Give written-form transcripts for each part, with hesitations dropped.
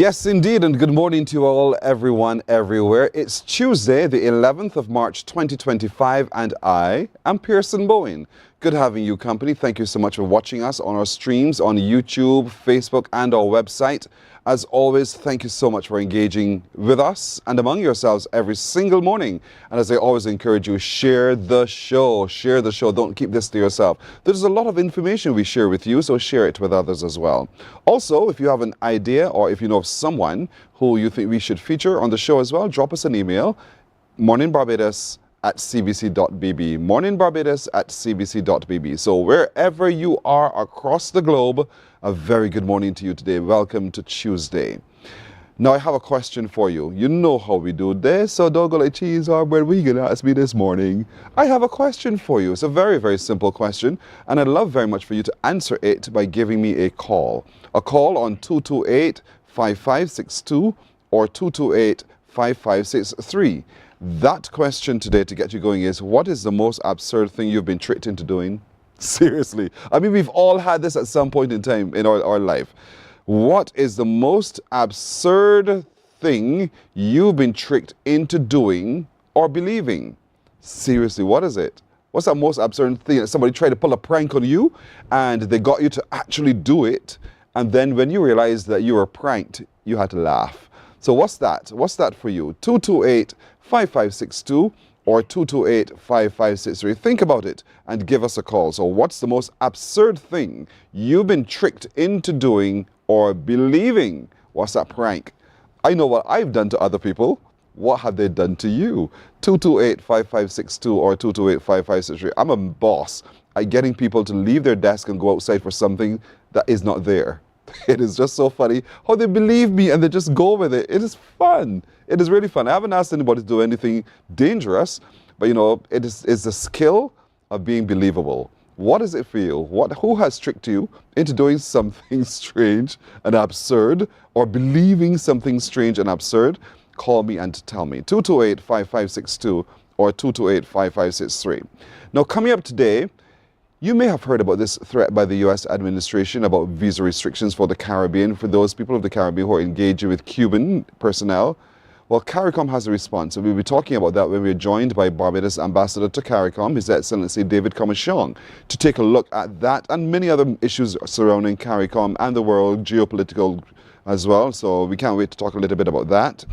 Yes, indeed, and good morning to you all, everyone, everywhere. It's Tuesday, the 11th of March, 2025, and I am Pearson Bowen. Good having you company. Thank you so much for watching us on our streams on YouTube, Facebook, and our website. As always, thank you so much for engaging with us and among yourselves every single morning. And as I always encourage you, share the show. Share the show. Don't keep this to yourself. There's a lot of information we share with you, so share it with others as well. Also, if you have an idea or if you know of someone who you think we should feature on the show as well, drop us an email, morninbarbados@cbc.bb, morninbarbados@cbc.bb. So wherever you are across the globe, a very good morning to you today. Welcome to Tuesday. Now I have a question for you. You know how we do this, so don't go like cheese or bread. What are you going to ask me this morning? I have a question for you. It's a very, very simple question, and I'd love very much for you to answer it by giving me a call. A call on 228-5562 or 228-5563. That question today to get you going is, what is the most absurd thing you've been tricked into doing? Seriously. I mean, we've all had this at some point in time in our life. What is the most absurd thing you've been tricked into doing or believing? Seriously, what is it? What's that most absurd thing that somebody tried to pull a prank on you and they got you to actually do it, and then when you realized that you were pranked, you had to laugh? So what's that? What's that for you? 228-5562 or 228-5563. Think about it and give us a call. So what's the most absurd thing you've been tricked into doing or believing? What's that prank? I know what I've done to other people. What have they done to you? 228-5562 or 228-5563. I'm a boss at getting people to leave their desk and go outside for something that is not there. It is just so funny how they believe me and they just go with it. It is fun. It is really fun. I haven't asked anybody to do anything dangerous, but you know, it's the skill of being believable. What is it for you? Who has tricked you into doing something strange and absurd or believing something strange and absurd? Call me and tell me. 228-5562 or 228-5563. Now, coming up today, you may have heard about this threat by the U.S. administration about visa restrictions for the Caribbean, for those people of the Caribbean who are engaging with Cuban personnel. Well, CARICOM has a response, and we'll be talking about that when we're joined by Barbados Ambassador to CARICOM, His Excellency David Comishong, to take a look at that and many other issues surrounding CARICOM and the world, geopolitical as well. So we can't wait to talk a little bit about that.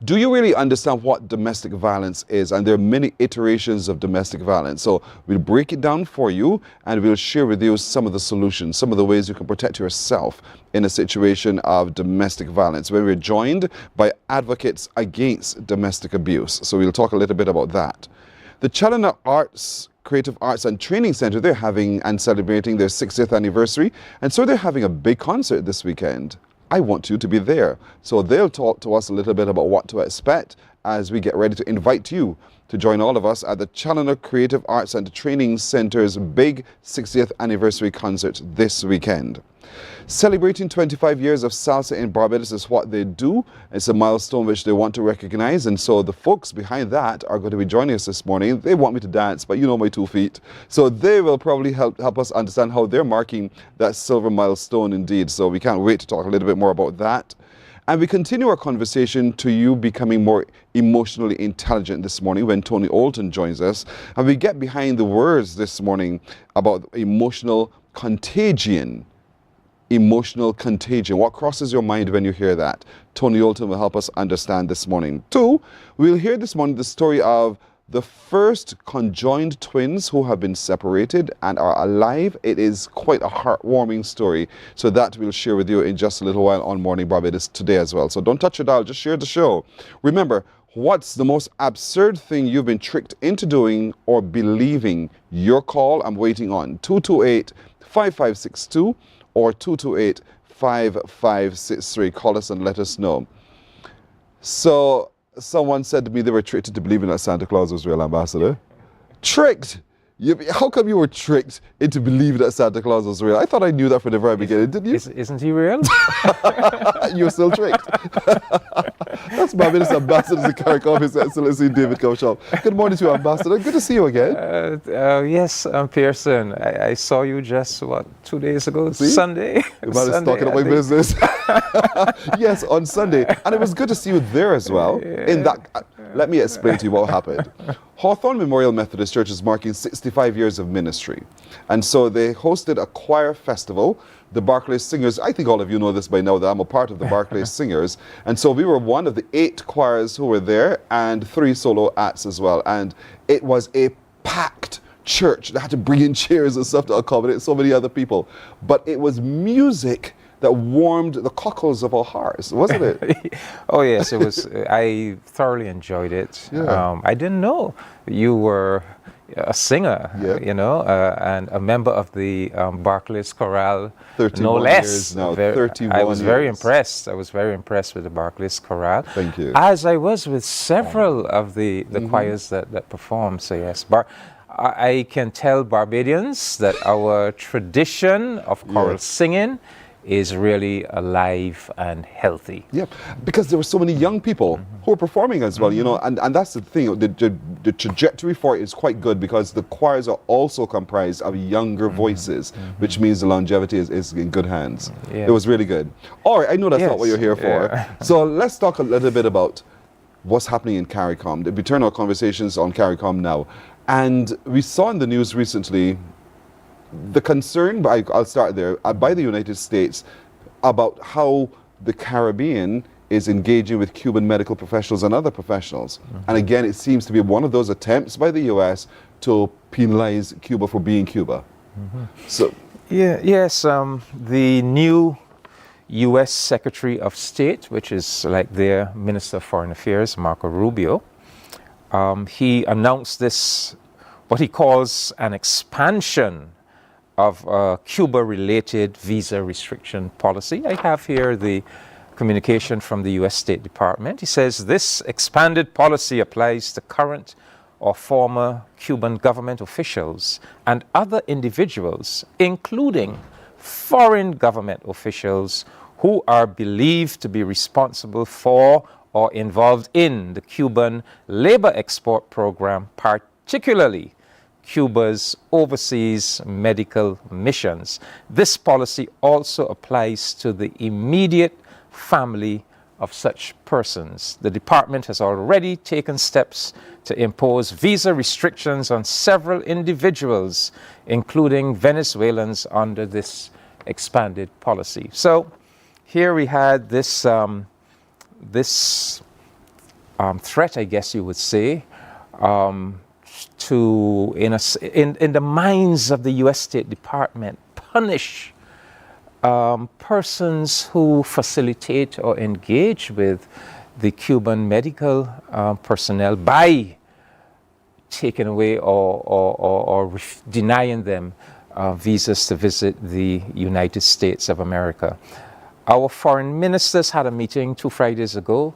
Do you really understand what domestic violence is? And there are many iterations of domestic violence. So we'll break it down for you and we'll share with you some of the solutions, some of the ways you can protect yourself in a situation of domestic violence, when we're joined by advocates against domestic abuse. So we'll talk a little bit about that. The Challenor Creative Arts and Training Center, they're having and celebrating their 60th anniversary. And so they're having a big concert this weekend. I want you to be there. So they'll talk to us a little bit about what to expect as we get ready to invite you to join all of us at the Challenor Creative Arts and Training Center's big 60th anniversary concert this weekend. Celebrating 25 years of salsa in Barbados is what they do. It's a milestone which they want to recognize, and so the folks behind that are going to be joining us this morning. They want me to dance, but you know my 2 feet. So they will probably help us understand how they're marking that silver milestone indeed. So we can't wait to talk a little bit more about that. And we continue our conversation to you becoming more emotionally intelligent this morning when Tony Olton joins us. And we get behind the words this morning about emotional contagion. Emotional contagion. What crosses your mind when you hear that? Tony Olton will help us understand this morning. 2, we'll hear this morning the story of the first conjoined twins who have been separated and are alive. It is quite a heartwarming story. So that we'll share with you in just a little while on Morning Barbados today as well. So don't touch your dial, just share the show. Remember, what's the most absurd thing you've been tricked into doing or believing? Your call I'm waiting on. 228-5562 or 228-5563. Call us and let us know. So someone said to me they were tricked into believing that Santa Claus was real, Ambassador. Tricked! How come you were tricked into believing that Santa Claus was real? I thought I knew that from the very beginning, didn't you? Isn't he real? You were still tricked. That's Barbados Ambassador to CARICOM, His Excellency David Comshop. Good morning to you, Ambassador. Good to see you again. Yes, Pearson. I saw you just, 2 days ago? See? Sunday? The man is talking up my business. Yes, on Sunday. And it was good to see you there as well. In that, let me explain to you what happened. Hawthorne Memorial Methodist Church is marking 65 years of ministry. And so they hosted a choir festival. The Barclays Singers, I think all of you know this by now, that I'm a part of the Barclays Singers. And so we were one of the 8 choirs who were there and 3 solo acts as well. And it was a packed church. They had to bring in chairs and stuff to accommodate so many other people. But it was music that warmed the cockles of our hearts, wasn't it? Oh yes, it was. I thoroughly enjoyed it. Yeah. I didn't know you were a singer, Yeah. and a member of the Barclays Chorale, 31 no less. years now, Very, 31 I was very years. impressed. I was very impressed with the Barclays Chorale. Thank you. As I was with several of the choirs that performed. So yes, I can tell Barbadians that our tradition of choral singing is really alive and healthy. Yeah, because there were so many young people who were performing as well, and that's the thing. The trajectory for it is quite good because the choirs are also comprised of younger voices, which means the longevity is in good hands. Yeah. It was really good. All right, I know that's not what you're here for. So let's talk a little bit about what's happening in CARICOM. We turn our conversations on CARICOM now. And we saw in the news recently the concern, I'll start there, by the United States about how the Caribbean is engaging with Cuban medical professionals and other professionals. And again, it seems to be one of those attempts by the U.S. to penalize Cuba for being Cuba. So, Yes, the new U.S. Secretary of State, which is like their Minister of Foreign Affairs, Marco Rubio, he announced this, what he calls an expansion of Cuba-related visa restriction policy. I have here the communication from the U.S. State Department. He says this expanded policy applies to current or former Cuban government officials and other individuals, including foreign government officials who are believed to be responsible for or involved in the Cuban labor export program, particularly Cuba's overseas medical missions. This policy also applies to the immediate family of such persons. The department has already taken steps to impose visa restrictions on several individuals, including Venezuelans, under this expanded policy. So here we had this threat, I guess you would say, to, in the minds of the U.S. State Department, punish persons who facilitate or engage with the Cuban medical personnel by taking away or denying them visas to visit the United States of America. Our foreign ministers had a meeting 2 Fridays ago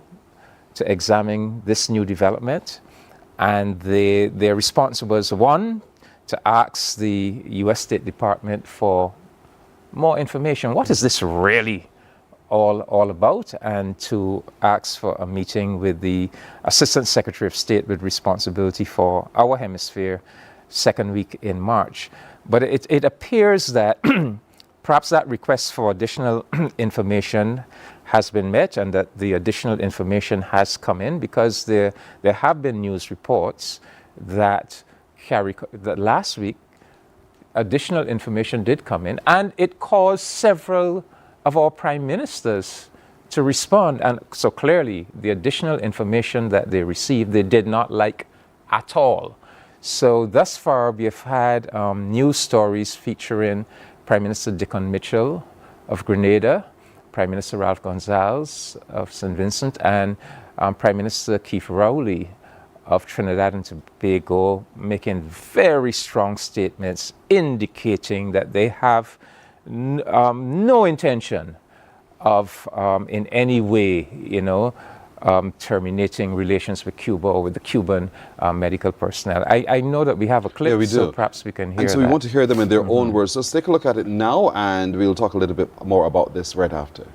to examine this new development. And their response was, one, to ask the U.S. State Department for more information. What is this really all about? And to ask for a meeting with the Assistant Secretary of State with responsibility for our hemisphere, 2nd week in March. But it appears that perhaps that request for additional information has been met and that the additional information has come in, because there have been news reports that last week additional information did come in, and it caused several of our prime ministers to respond. And so clearly the additional information that they received, they did not like at all. So thus far we have had news stories featuring Prime Minister Dickon Mitchell of Grenada, Prime Minister Ralph Gonzalez of St. Vincent, and Prime Minister Keith Rowley of Trinidad and Tobago, making very strong statements indicating that they have no intention of in any way, terminating relations with Cuba or with the Cuban medical personnel. I know that we have a clip, Yeah, we do. so perhaps we can hear And so we want to hear them in their own words. So let's take a look at it now, and we'll talk a little bit more about this right after.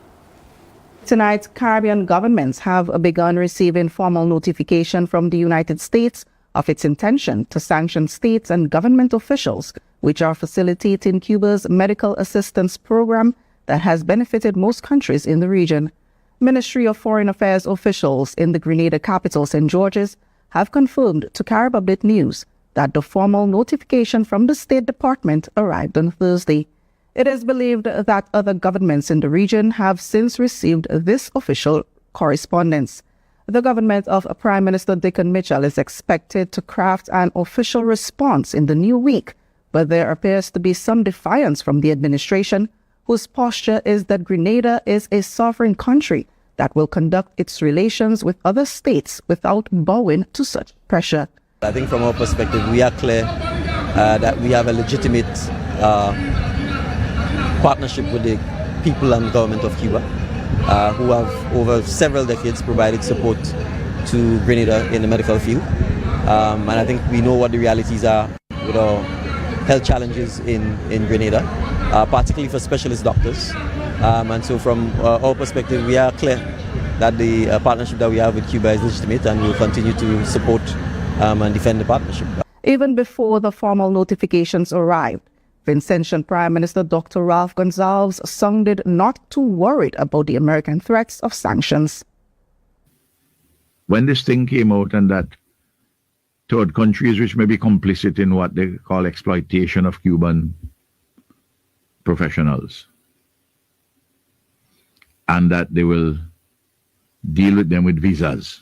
Tonight, Caribbean governments have begun receiving formal notification from the United States of its intention to sanction states and government officials which are facilitating Cuba's medical assistance program that has benefited most countries in the region. Ministry of Foreign Affairs officials in the Grenada capital, St. George's, have confirmed to Carib Update News that the formal notification from the State Department arrived on Thursday. It is believed that other governments in the region have since received this official correspondence. The government of Prime Minister Dickon Mitchell is expected to craft an official response in the new week, but there appears to be some defiance from the administration, whose posture is that Grenada is a sovereign country that will conduct its relations with other states without bowing to such pressure. I think from our perspective, we are clear that we have a legitimate partnership with the people and government of Cuba, who have over several decades provided support to Grenada in the medical field. And I think we know what the realities are with our health challenges in Grenada, particularly for specialist doctors. And so from our perspective, we are clear that the partnership that we have with Cuba is legitimate, and we will continue to support and defend the partnership. Even before the formal notifications arrived, Vincentian Prime Minister Dr. Ralph Gonsalves sounded not too worried about the American threats of sanctions. When this thing came out and that third countries which may be complicit in what they call exploitation of Cuban professionals, and that they will deal with them with visas.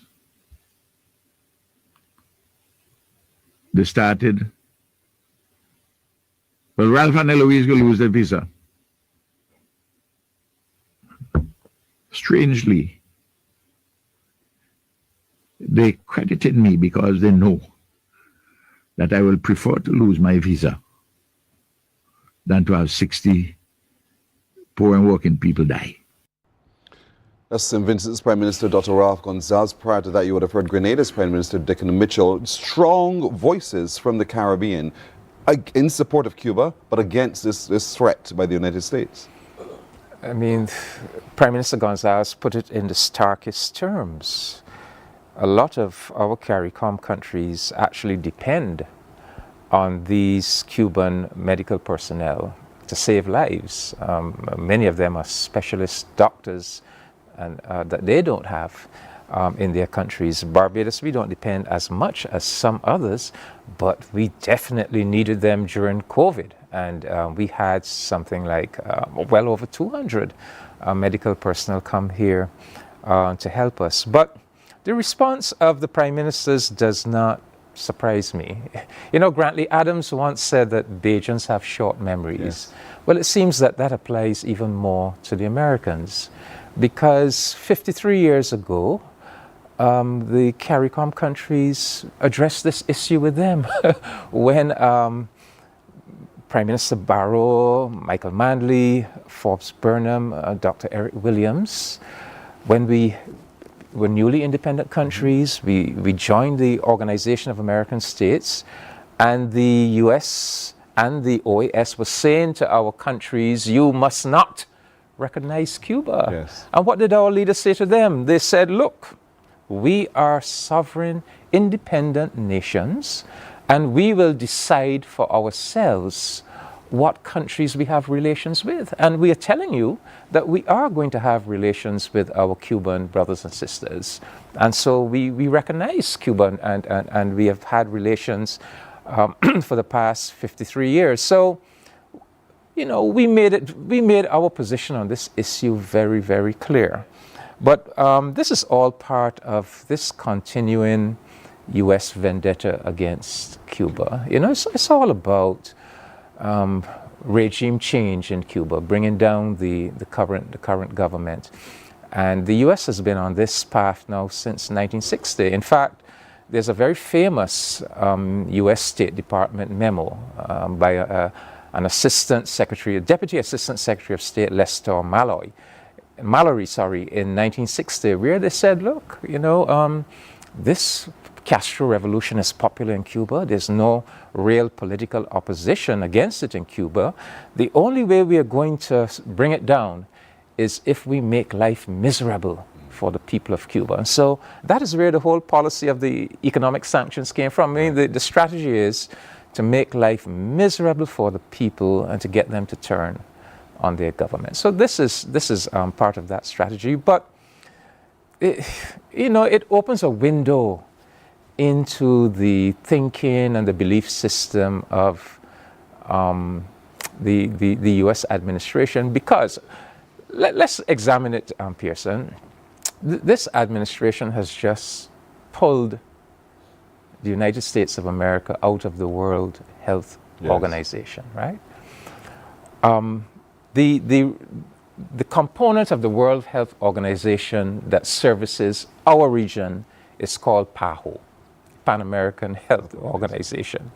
They started, well, Ralph and Eloise will lose their visa. Strangely, they credited me because they know that I will prefer to lose my visa than to have 60 poor and working people die. That's St. Vincent's Prime Minister Dr. Ralph Gonsalves. Prior to that, you would have heard Grenada's Prime Minister Dickon Mitchell. Strong voices from the Caribbean in support of Cuba, but against this threat by the United States. I mean, Prime Minister Gonsalves put it in the starkest terms. A lot of our CARICOM countries actually depend on these Cuban medical personnel to save lives. Many of them are specialist doctors and that they don't have in their countries. Barbados, we don't depend as much as some others, but we definitely needed them during COVID. And we had something like well over 200 medical personnel come here to help us. But the response of the Prime Ministers does not surprise me. You know, Grantley Adams once said that Bajans have short memories. Yes. Well, it seems that that applies even more to the Americans, because 53 years ago, the CARICOM countries addressed this issue with them when Prime Minister Barrow, Michael Manley, Forbes Burnham, Dr. Eric Williams, when we were newly independent countries, we joined the Organization of American States, and the US and the OAS were saying to our countries, you must not recognize Cuba. Yes. And what did our leaders say to them? They said, look, we are sovereign, independent nations, and we will decide for ourselves what countries we have relations with. And we are telling you that we are going to have relations with our Cuban brothers and sisters. And so we recognize Cuba, and we have had relations for the past 53 years. So, you know, we made our position on this issue very, very clear. But this is all part of this continuing U.S. vendetta against Cuba. You know, it's all about regime change in Cuba, bringing down the current government. And the U.S. has been on this path now since 1960. In fact, there's a very famous U.S. State Department memo by an assistant secretary, a deputy assistant secretary of state, Lester Malloy, Mallory, in 1960, where they said, look, this Castro revolution is popular in Cuba. There's no real political opposition against it in Cuba. The only way we are going to bring it down is if we make life miserable for the people of Cuba. And so that is where the whole policy of the economic sanctions came from. I mean, the strategy is to make life miserable for the people and to get them to turn on their government. So this is part of that strategy. But it opens a window into the thinking and the belief system of the U.S. administration, because let's examine it, Pearson. This administration has just pulled the United States of America out of the World Health Organization, right? The component of the World Health Organization that services our region is called PAHO, Pan American Health Organization.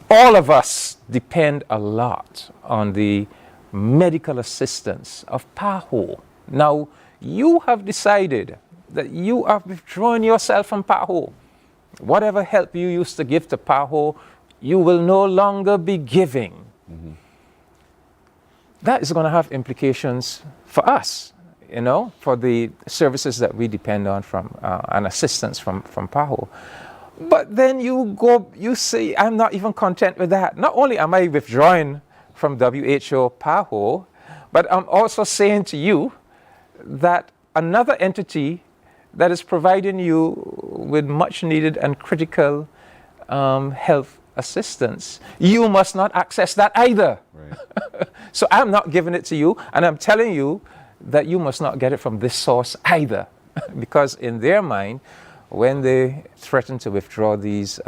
All of us depend a lot on the medical assistance of PAHO. Now, you have decided that you are withdrawing yourself from PAHO. Whatever help you used to give to PAHO, you will no longer be giving. Mm-hmm. That is going to have implications for us, for the services that we depend on from and assistance from PAHO. But then you say, I'm not even content with that. Not only am I withdrawing from WHO PAHO, but I'm also saying to you that another entity that is providing you with much needed and critical health assistance, you must not access that either. Right. So I'm not giving it to you, and I'm telling you that you must not get it from this source either. Because in their mind, when they threaten to withdraw these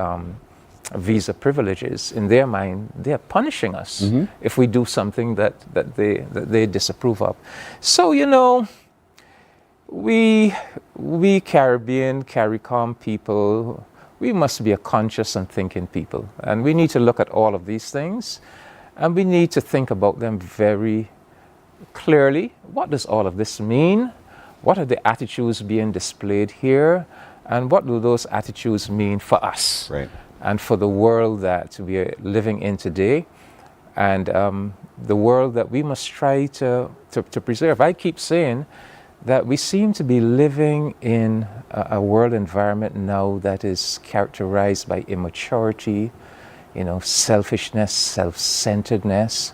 visa privileges, in their mind, they're punishing us if we do something that they disapprove of. So, we Caribbean, CARICOM people, we must be a conscious and thinking people. And we need to look at all of these things, and we need to think about them very clearly. What does all of this mean? What are the attitudes being displayed here? And what do those attitudes mean for us? Right. And for the world that we are living in today, and the world that we must try to preserve. I keep saying that we seem to be living in a world environment now that is characterized by immaturity, selfishness, self-centeredness,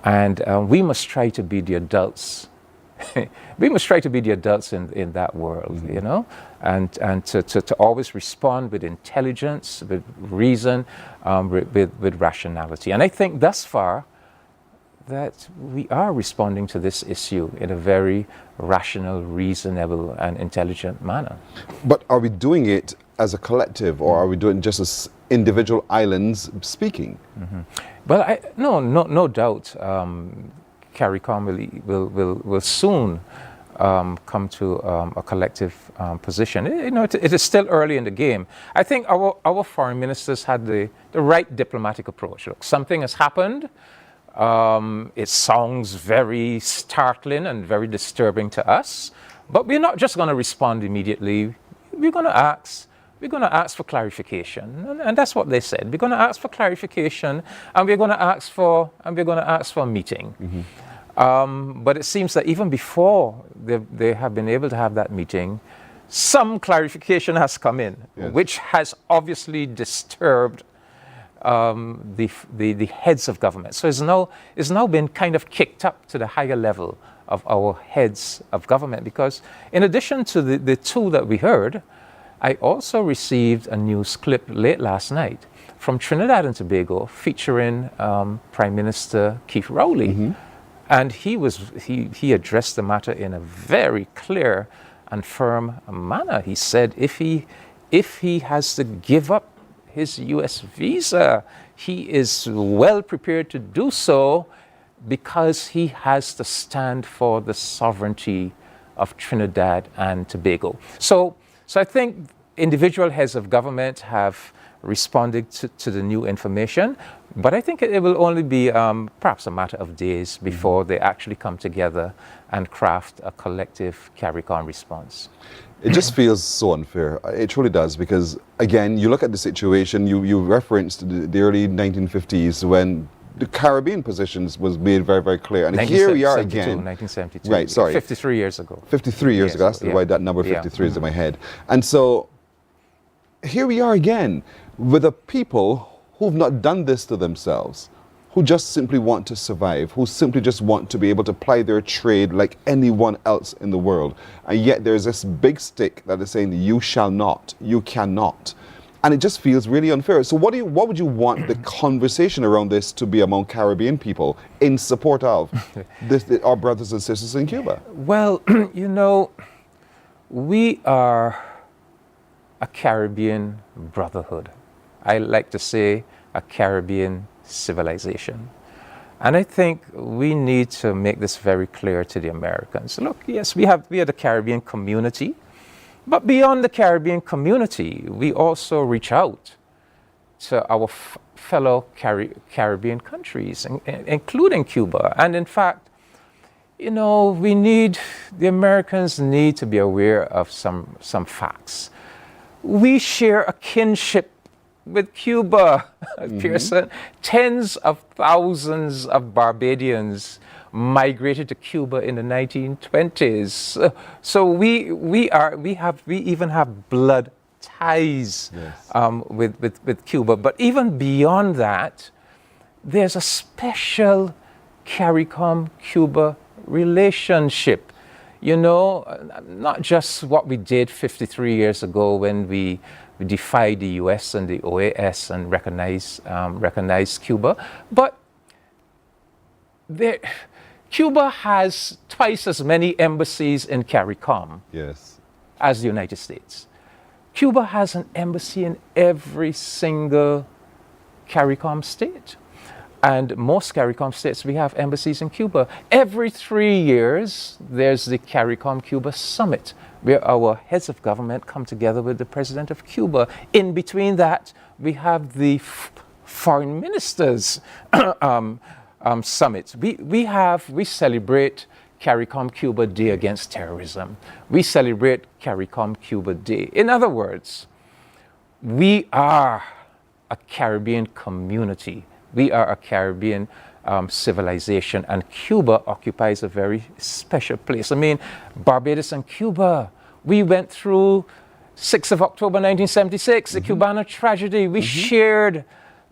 and we must try to be the adults. We must try to be the adults in that world, and to always respond with intelligence, with reason, with rationality. And I think thus far that we are responding to this issue in a very rational, reasonable, and intelligent manner. But are we doing it as a collective, or are we doing just as individual islands speaking? Mm-hmm. Well, no doubt. CARICOM will soon come to a collective position. It is still early in the game. I think our foreign ministers had the right diplomatic approach. Look, something has happened. It sounds very startling and very disturbing to us, but we're not just going to respond immediately. We're going to ask for clarification, and that's what they said. We're going to ask for clarification, and we're going to ask for a meeting. Mm-hmm. But it seems that even before they have been able to have that meeting, some clarification has come in, which has obviously disturbed the heads of government. So it's now been kind of kicked up to the higher level of our heads of government, because in addition to the two that we heard, I also received a news clip late last night from Trinidad and Tobago featuring Prime Minister Keith Rowley. Mm-hmm. And he addressed the matter in a very clear and firm manner. He said if he has to give up his U.S. visa, he is well prepared to do so, because he has to stand for the sovereignty of Trinidad and Tobago. So I think individual heads of government have responding to the new information. But I think it will only be perhaps a matter of days before they actually come together and craft a collective CARICOM response. It just feels so unfair. It truly does, because again, you look at the situation, you referenced the early 1950s when the Caribbean positions was made very, very clear. And here we are again. 1972. Right, sorry. 53 years ago. 53 years ago, that's why that number 53 is in my head. And so here we are again with a people who've not done this to themselves, who just simply want to survive, who simply just want to be able to ply their trade like anyone else in the world. And yet there's this big stick that is saying, you shall not, you cannot. And it just feels really unfair. So what would you want the conversation around this to be among Caribbean people in support of our brothers and sisters in Cuba? Well, you know, we are a Caribbean brotherhood. I like to say a Caribbean civilization. And I think we need to make this very clear to the Americans. Look, yes, we are the Caribbean community, but beyond the Caribbean community, we also reach out to our fellow Caribbean countries, including Cuba. And in fact, you know, the Americans need to be aware of some facts. We share a kinship with Cuba, Pearson. Tens of thousands of Barbadians migrated to Cuba in the 1920s. So we even have blood ties with Cuba. But even beyond that, there's a special CARICOM-Cuba relationship. You know, not just what we did 53 years ago when we defied the US and the OAS and recognized Cuba, but Cuba has twice as many embassies in CARICOM as the United States. Cuba has an embassy in every single CARICOM state. And most CARICOM states, we have embassies in Cuba. Every 3 years, there's the CARICOM-Cuba Summit, where our heads of government come together with the president of Cuba. In between that, we have the foreign ministers summit. We celebrate CARICOM-Cuba Day Against Terrorism. We celebrate CARICOM-Cuba Day. In other words, we are a Caribbean community. We are a Caribbean civilization, and Cuba occupies a very special place. I mean, Barbados and Cuba, we went through 6th of October 1976, the Cubana tragedy. We shared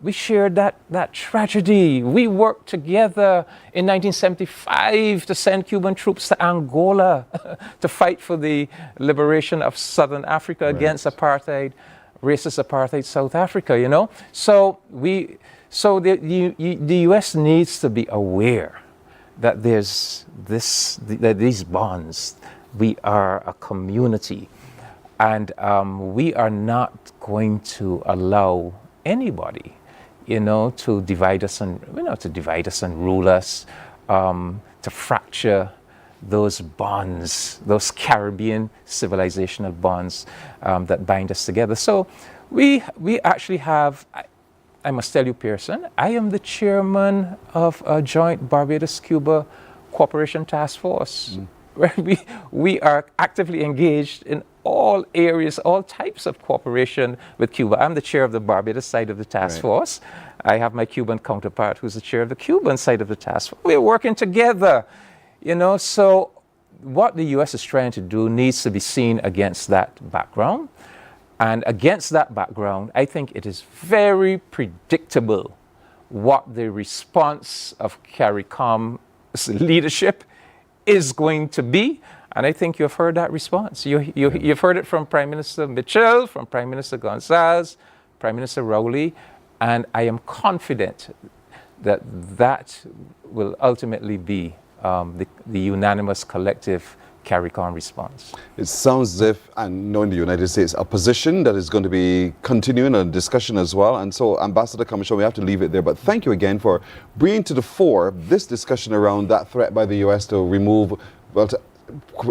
that tragedy. We worked together in 1975 to send Cuban troops to Angola to fight for the liberation of Southern Africa against apartheid, racist apartheid South Africa, you know. So the U.S. needs to be aware that there's these bonds. We are a community, and we are not going to allow anybody, you know, to divide us and rule us, to fracture those bonds, those Caribbean civilizational bonds that bind us together. So we actually have. I must tell you, Pearson, I am the chairman of a joint Barbados-Cuba Cooperation Task Force, where we are actively engaged in all areas, all types of cooperation with Cuba. I'm the chair of the Barbados side of the task force. I have my Cuban counterpart who's the chair of the Cuban side of the task force. We're working together, you know, so what the U.S. is trying to do needs to be seen against that background. And against that background, I think it is very predictable what the response of CARICOM's leadership is going to be. And I think you've heard that response. You've heard it from Prime Minister Mitchell, from Prime Minister Gonzalez, Prime Minister Rowley, and I am confident that that will ultimately be the unanimous collective CARICOM response. It sounds as if, and knowing the United States, a position that is going to be continuing a discussion as well. And so, Ambassador Commissioner, we have to leave it there. But thank you again for bringing to the fore this discussion around that threat by the U.S. to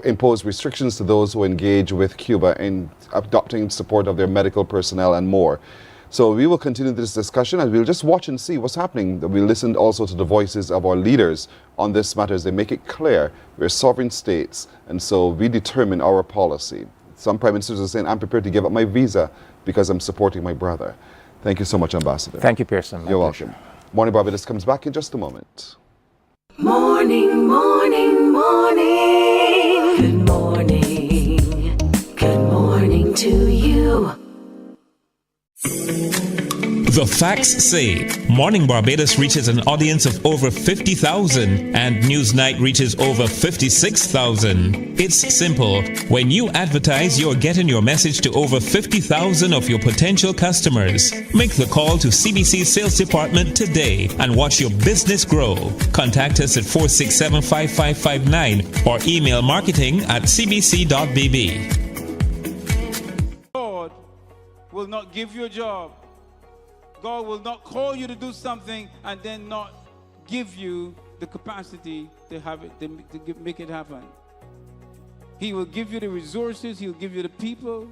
impose restrictions to those who engage with Cuba in adopting support of their medical personnel and more. So we will continue this discussion and we'll just watch and see what's happening. We'll listen also to the voices of our leaders on this matter as they make it clear we're sovereign states and so we determine our policy. Some prime ministers are saying, I'm prepared to give up my visa because I'm supporting my brother. Thank you so much, Ambassador. Thank you, Pearson. You're welcome. Morning Barbados comes back in just a moment. Morning, morning, morning. Good morning. Good morning to you. The facts say Morning Barbados reaches an audience of over 50,000 and Newsnight reaches over 56,000. It's simple. When you advertise, you're getting your message to over 50,000 of your potential customers. Make the call to CBC Sales Department today and watch your business grow. Contact us at 467-5559 or email marketing@cbc.bb. God will not give you a job. God will not call you to do something and then not give you the capacity to have it, to make it happen. He will give you the resources. He'll give you the people.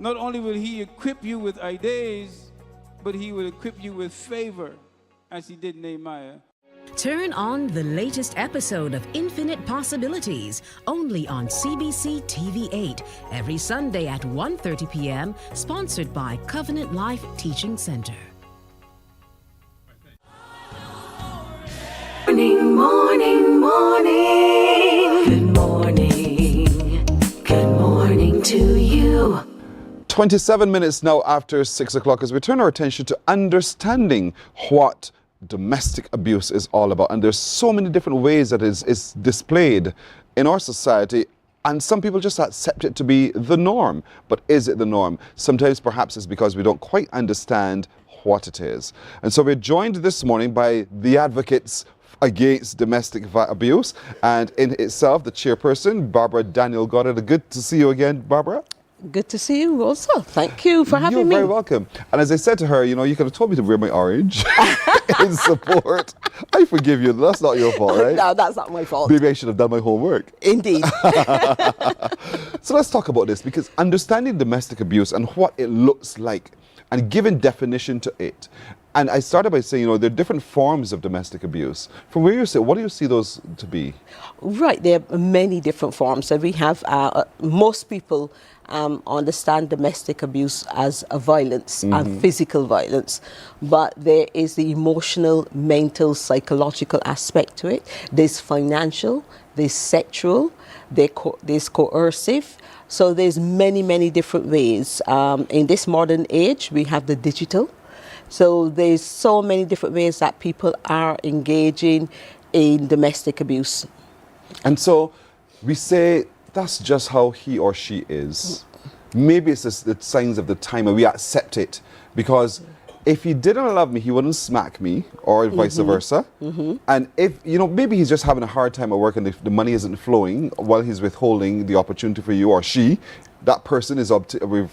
Not only will He equip you with ideas, but He will equip you with favor, as He did Nehemiah. Turn on the latest episode of Infinite Possibilities, only on CBC TV8, every Sunday at 1:30 p.m., sponsored by Covenant Life Teaching Center. Morning, morning, morning. Good morning. Good morning to you. 27 minutes now after 6 o'clock as we turn our attention to understanding what domestic abuse is all about. And there's so many different ways that is displayed in our society, and some people just accept it to be the norm. But is it the norm? Sometimes perhaps it's because we don't quite understand what it is. And so we're joined this morning by the advocates against domestic abuse, and in itself the chairperson, Barbara Daniel Goddard. Good to see you again, Barbara. Good to see you also. Thank you for having me. You're very welcome. And as I said to her, you could have told me to wear my orange in support. I forgive you. That's not your fault, right? No, that's not my fault. Maybe I should have done my homework. Indeed. So let's talk about this, because understanding domestic abuse and what it looks like and giving definition to it. And I started by saying, there are different forms of domestic abuse. From where you sit, what do you see those to be? Right, there are many different forms. So we have, most people understand domestic abuse as a violence and physical violence. But there is the emotional, mental, psychological aspect to it. There's financial, there's sexual, there's coercive. So there's many, many different ways. In this modern age, we have the digital. So there's so many different ways that people are engaging in domestic abuse. And so we say that's just how he or she is. Maybe it's just the signs of the time and we accept it, because if he didn't love me, he wouldn't smack me, or vice versa. And if, maybe he's just having a hard time at work and the money isn't flowing while he's withholding the opportunity for you, or she, that person is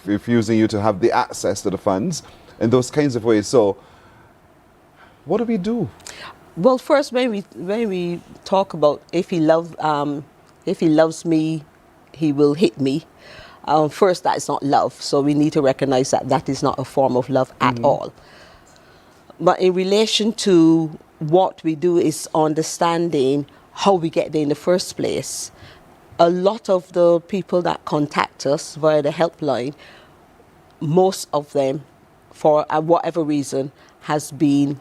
refusing you to have the access to the funds in those kinds of ways. So what do we do? Well, first, when we talk about if he loves me, he will hit me. First, that is not love. So we need to recognize that that is not a form of love at all. But in relation to what we do is understanding how we get there in the first place. A lot of the people that contact us via the helpline, most of them, for whatever reason, has been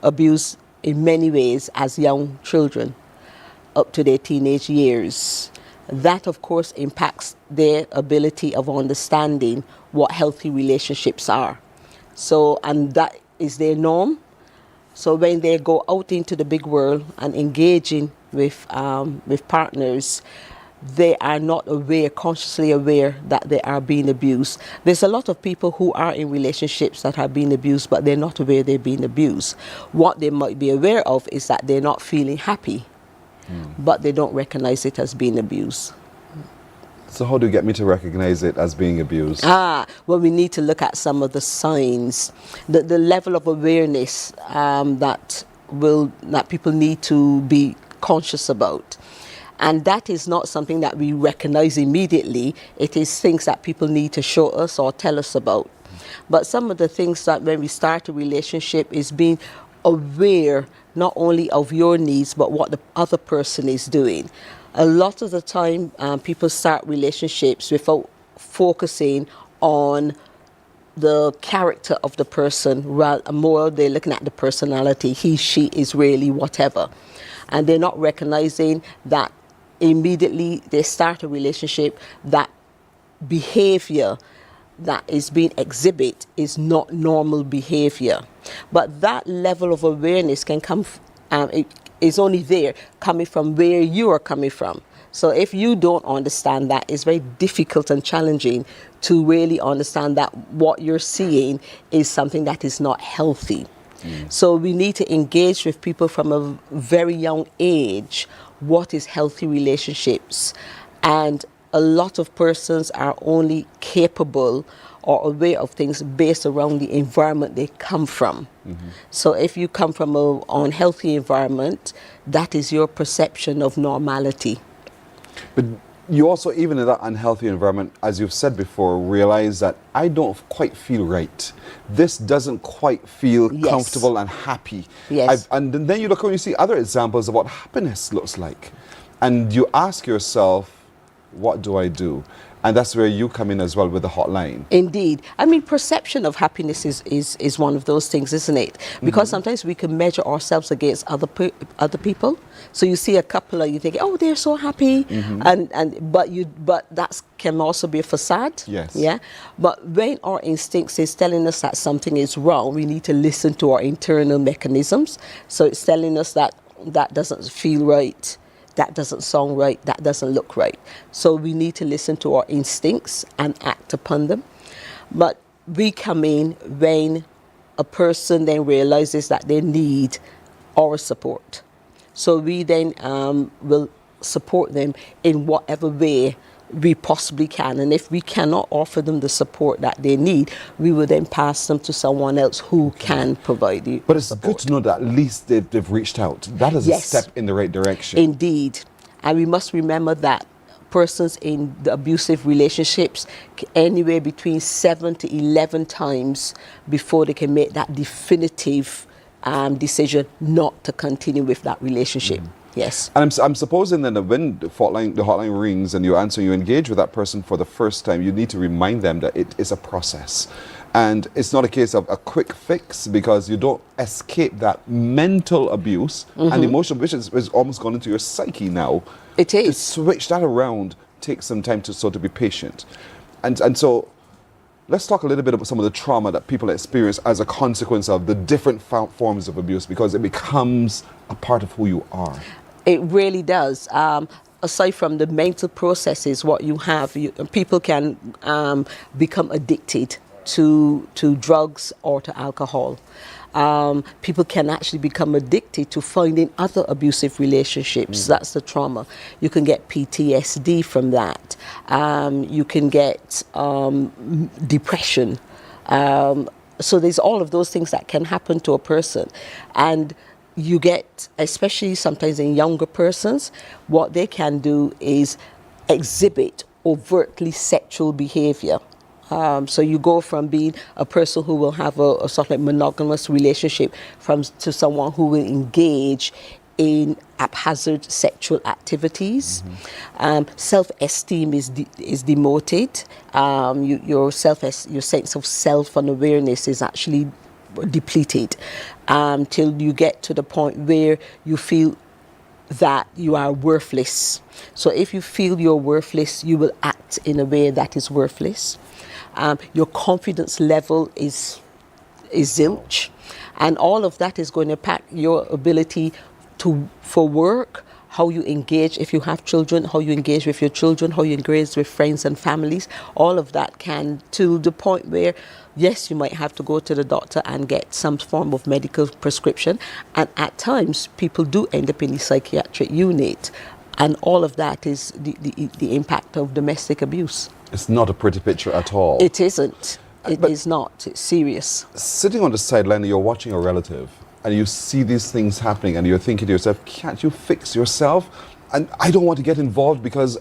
abused in many ways as young children up to their teenage years. That, of course, impacts their ability of understanding what healthy relationships are. So, and that is their norm. So when they go out into the big world and engaging with partners, they are not consciously aware that they are being abused. There's a lot of people who are in relationships that have been abused, but they're not aware they're being abused. What they might be aware of is that they're not feeling happy, but they don't recognize it as being abused. So how do you get me to recognize it as being abused? Well, we need to look at some of the signs, the level of awareness that people need to be conscious about. And that is not something that we recognize immediately. It is things that people need to show us or tell us about. But some of the things that when we start a relationship is being aware not only of your needs but what the other person is doing. A lot of the time people start relationships without focusing on the character of the person, more they're looking at the personality. He, she is really whatever. And they're not recognizing that immediately they start a relationship, that behavior that is being exhibited is not normal behavior. But that level of awareness can come, it is only there coming from where you are coming from. So if you don't understand that, it's very difficult and challenging to really understand that what you're seeing is something that is not healthy. So we need to engage with people from a very young age. What is healthy relationships? And a lot of persons are only capable or aware of things based around the environment they come from. So if you come from an unhealthy environment, that is your perception of normality. But you also, even in that unhealthy environment, as you've said before, realize that I don't quite feel right. This doesn't quite feel comfortable and happy. And then you look and you see other examples of what happiness looks like. And you ask yourself, what do I do? And that's where you come in as well with the hotline. Indeed. I mean, perception of happiness is one of those things, isn't it? Because sometimes we can measure ourselves against other people. So you see a couple and you think, oh, they're so happy. But that can also be a facade. Yes. Yeah. But when our instincts is telling us that something is wrong, we need to listen to our internal mechanisms. So it's telling us that that doesn't feel right. That doesn't sound right, that doesn't look right. So we need to listen to our instincts and act upon them. But we come in when a person then realizes that they need our support. So we then will support them in whatever way we possibly can. And if we cannot offer them the support that they need, we will then pass them to someone else who can provide the But it's support. good to know that at least they've reached out. That is a step in the right direction. Indeed. And we must remember that persons in the abusive relationships anywhere between 7 to 11 times before they can make that definitive decision not to continue with that relationship. Yes. And I'm supposing then that when the hotline rings and you answer, you engage with that person for the first time, you need to remind them that it is a process. And it's not a case of a quick fix, because you don't escape that mental abuse and emotional abuse is almost gone into your psyche now. It is. To switch that around takes some time to be patient. And so let's talk a little bit about some of the trauma that people experience as a consequence of the different forms of abuse, because it becomes a part of who you are. It really does. Aside from the mental processes, what you have, people can become addicted to drugs or to alcohol. People can actually become addicted to finding other abusive relationships. That's the trauma. You can get PTSD from that. You can get depression. So there's all of those things that can happen to a person. And you get, especially sometimes in younger persons, what they can do is exhibit overtly sexual behavior. So you go from being a person who will have a sort of like monogamous relationship to someone who will engage in haphazard sexual activities. Self-esteem is demoted. Your sense of self and awareness is actually depleted till you get to the point where you feel that you are worthless. So if you feel you're worthless, you will act in a way that is worthless. Your confidence level is zilch, and all of that is going to impact your ability for work, how you engage if you have children, how you engage with your children, how you engage with friends and families. All of that can, to the point where, yes, you might have to go to the doctor and get some form of medical prescription, and at times people do end up in the psychiatric unit, and all of that is the impact of domestic abuse. It's not a pretty picture at all. It isn't. It is not. It's serious. Sitting on the sideline, you're watching a relative, and you see these things happening, and you're thinking to yourself, can't you fix yourself? And I don't want to get involved because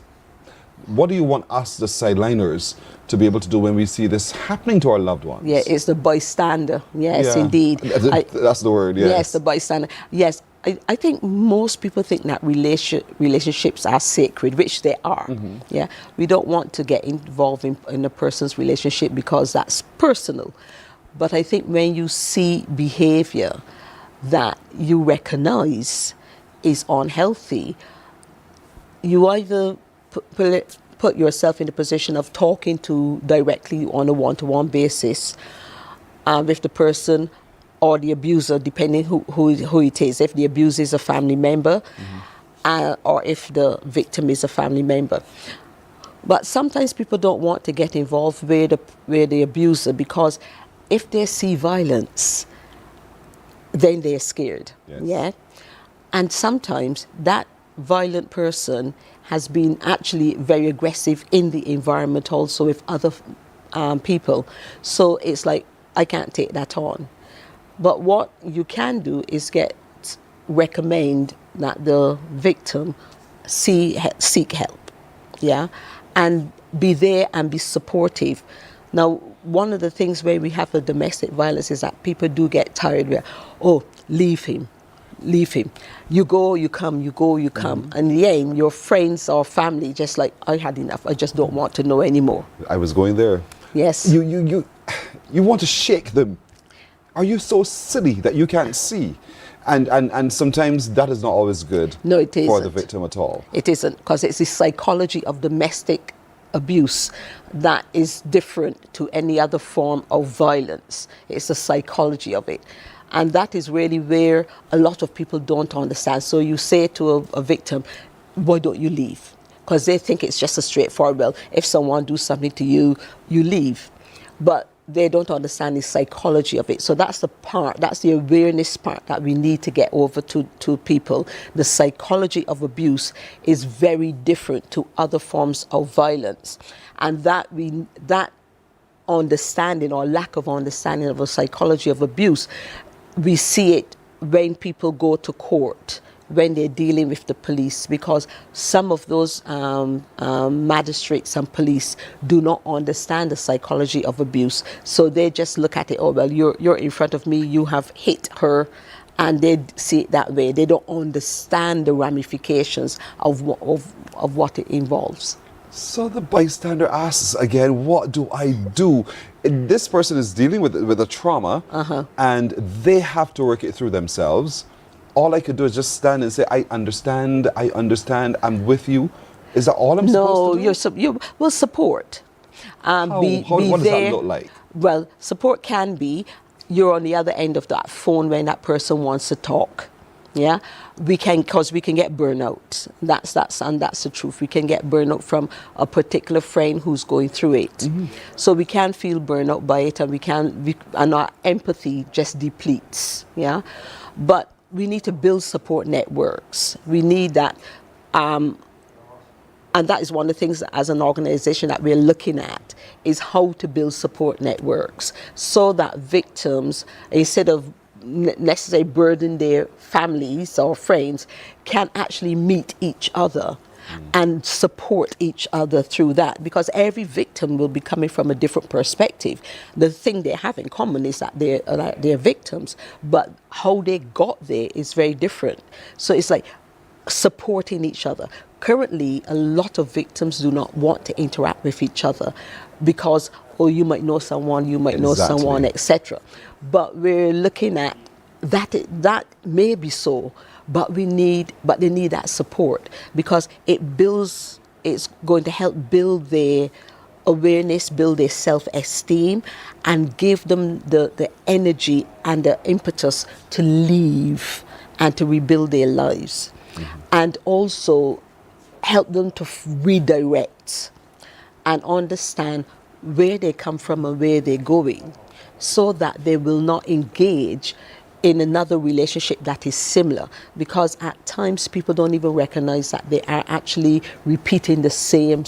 what do you want us, the sideliners, to be able to do when we see this happening to our loved ones? Yeah, it's the bystander. Yes, Yeah. indeed. That's the word, yes. Yes, the bystander. Yes, I think most people think that relationships are sacred, which they are. Yeah, we don't want to get involved in a person's relationship because that's personal. But I think when you see behavior that you recognize is unhealthy, you either put yourself in the position of talking to directly on a one-to-one basis with the person or the abuser, depending who it is. If the abuser is a family member, or if the victim is a family member. But sometimes people don't want to get involved with the abuser because if they see violence, then they're scared. Yes. Yeah, and sometimes that violent person has been actually very aggressive in the environment also with other people. So it's like, I can't take that on. But what you can do is recommend that the victim seek help, yeah, and be there and be supportive. Now, one of the things where we have the domestic violence is that people do get tired where, oh, leave him. You go, you come, you go, you come. And yeah, your friends or family just like, I had enough. I just don't want to know anymore. I was going there. Yes. You want to shake them. Are you so silly that you can't see? And sometimes that is not always good. No, it isn't. For the victim at all. It isn't, because it's the psychology of domestic abuse that is different to any other form of violence. It's the psychology of it. And that is really where a lot of people don't understand. So you say to a victim, why don't you leave? Because they think it's just a straightforward, well, if someone do something to you, you leave. But they don't understand the psychology of it. So that's the awareness part that we need to get over to people. The psychology of abuse is very different to other forms of violence. And that understanding or lack of understanding of the psychology of abuse, we see it when people go to court, when they're dealing with the police, because some of those magistrates and police do not understand the psychology of abuse. So they just look at it, oh, well, you're in front of me, you have hit her, and they see it that way. They don't understand the ramifications of what it involves. So the bystander asks again, what do I do? This person is dealing with a trauma, and they have to work it through themselves. All I could do is just stand and say, I understand, I'm with you. Is that all I'm supposed to do? No, you support. What does that look like? Well, support can be, you're on the other end of that phone when that person wants to talk. Yeah, because we can get burnout. That's the truth. We can get burnout from a particular friend who's going through it. So we can feel burnout by it, and our empathy just depletes. Yeah, but we need to build support networks. We need that, and that is one of the things that, as an organization, that we're looking at, is how to build support networks so that victims, instead of necessarily burden their families or friends, can actually meet each other and support each other through that, because every victim will be coming from a different perspective. The thing they have in common is that they're victims, but how they got there is very different. So it's like supporting each other. Currently, a lot of victims do not want to interact with each other because, oh, you might know someone, know someone, etc. But we're looking at that may be so, but they need that support, because it's going to help build their awareness, build their self-esteem, and give them the energy and the impetus to leave and to rebuild their lives. And also help them to redirect and understand where they come from and where they're going, so that they will not engage in another relationship that is similar, because at times people don't even recognize that they are actually repeating the same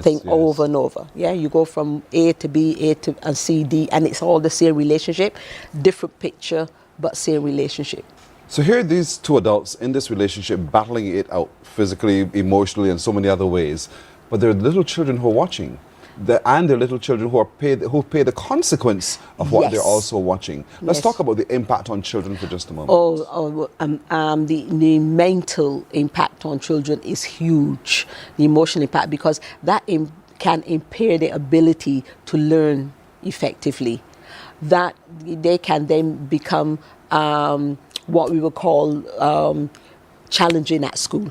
thing over and over. Yeah, you go from A to B, and C, D, and it's all the same relationship, different picture, but same relationship. So here are these two adults in this relationship battling it out physically, emotionally, and so many other ways. but there are little children who are watching. And there are little children who pay the consequence of what they're also watching. Let's talk about the impact on children for just a moment. The mental impact on children is huge. The emotional impact, because that can impair their ability to learn effectively. That they can then become what we would call challenging at school.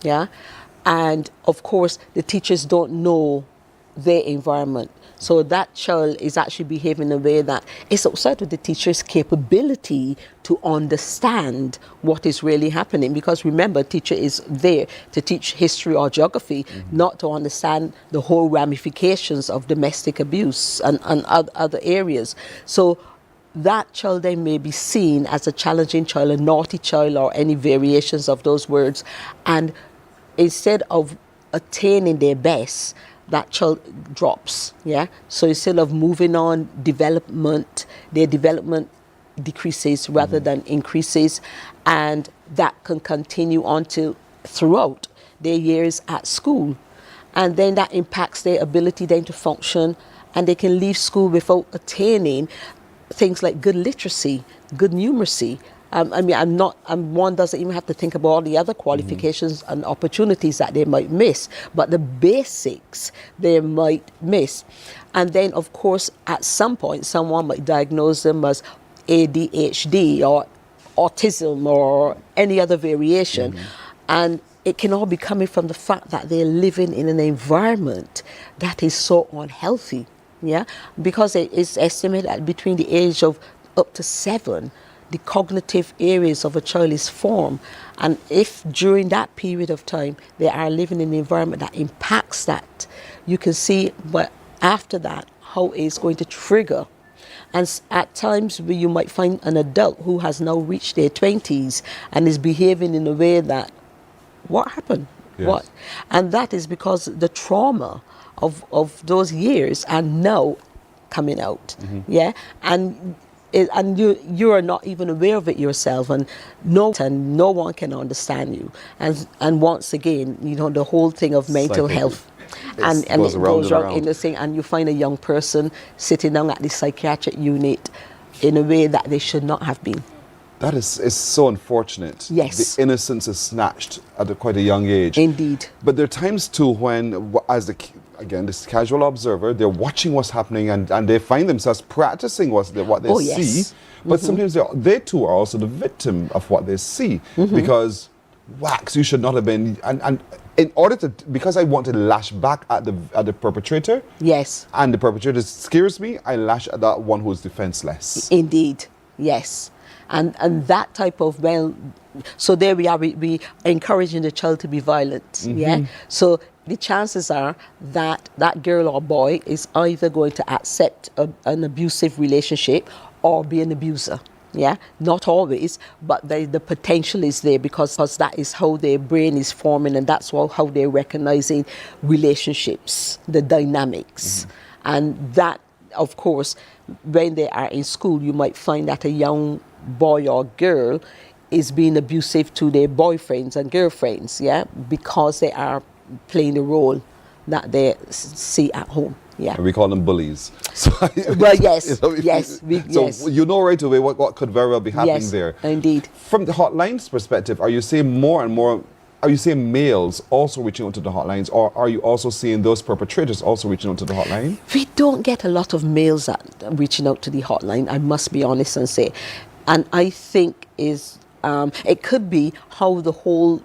Yeah, and of course the teachers don't know their environment, so that child is actually behaving in a way that is outside of the teacher's capability to understand what is really happening. Because remember, teacher is there to teach history or geography, not to understand the whole ramifications of domestic abuse and other areas. So that child then may be seen as a challenging child, a naughty child, or any variations of those words, and instead of attaining their best, that child drops. Yeah, so instead of moving on, their development decreases rather than increases, and that can continue on to throughout their years at school, and then that impacts their ability then to function, and they can leave school without attaining things like good literacy, good numeracy. One doesn't even have to think about all the other qualifications and opportunities that they might miss, but the basics they might miss. And then, of course, at some point, someone might diagnose them as ADHD or autism or any other variation. And it can all be coming from the fact that they're living in an environment that is so unhealthy. Yeah, because it is estimated that between the age of up to 7, the cognitive areas of a child is formed, and if during that period of time they are living in an environment that impacts that, you can see, but after that, how it's going to trigger. And at times where you might find an adult who has now reached their 20s and is behaving in a way that, what happened? Yes. What? And that is because the trauma of those years are now coming out. Yeah, and you are not even aware of it yourself, and no one can understand you. And once again, the whole thing of mental health, and it goes around in the thing, and you find a young person sitting down at the psychiatric unit in a way that they should not have been. That is so unfortunate. Yes. The innocence is snatched at quite a young age. Indeed. But there are times too when, this casual observer, they're watching what's happening and they find themselves practicing what they see. But sometimes they too are also the victim of what they see. Because, wax, you should not have been. And in order to, because I want to lash back at the perpetrator. Yes. And the perpetrator scares me, I lash at that one who's defenseless. Indeed. Yes. And that type of, so there we are, we encouraging the child to be violent. Yeah. So the chances are that that girl or boy is either going to accept an abusive relationship or be an abuser. Yeah, not always, but the potential is there because that is how their brain is forming, and that's how they're recognizing relationships, the dynamics. And that, of course, when they are in school, you might find that a young boy or girl is being abusive to their boyfriends and girlfriends, yeah, because they are playing the role that they see at home. Yeah. And we call them bullies. So, well, yes, So you know right away what could very well be happening there. Indeed. From the hotlines perspective, are you seeing more and more, are you seeing males also reaching out to the hotlines, or are you also seeing those perpetrators also reaching out to the hotline? We don't get a lot of males reaching out to the hotline, I must be honest and say. And I think it could be how the whole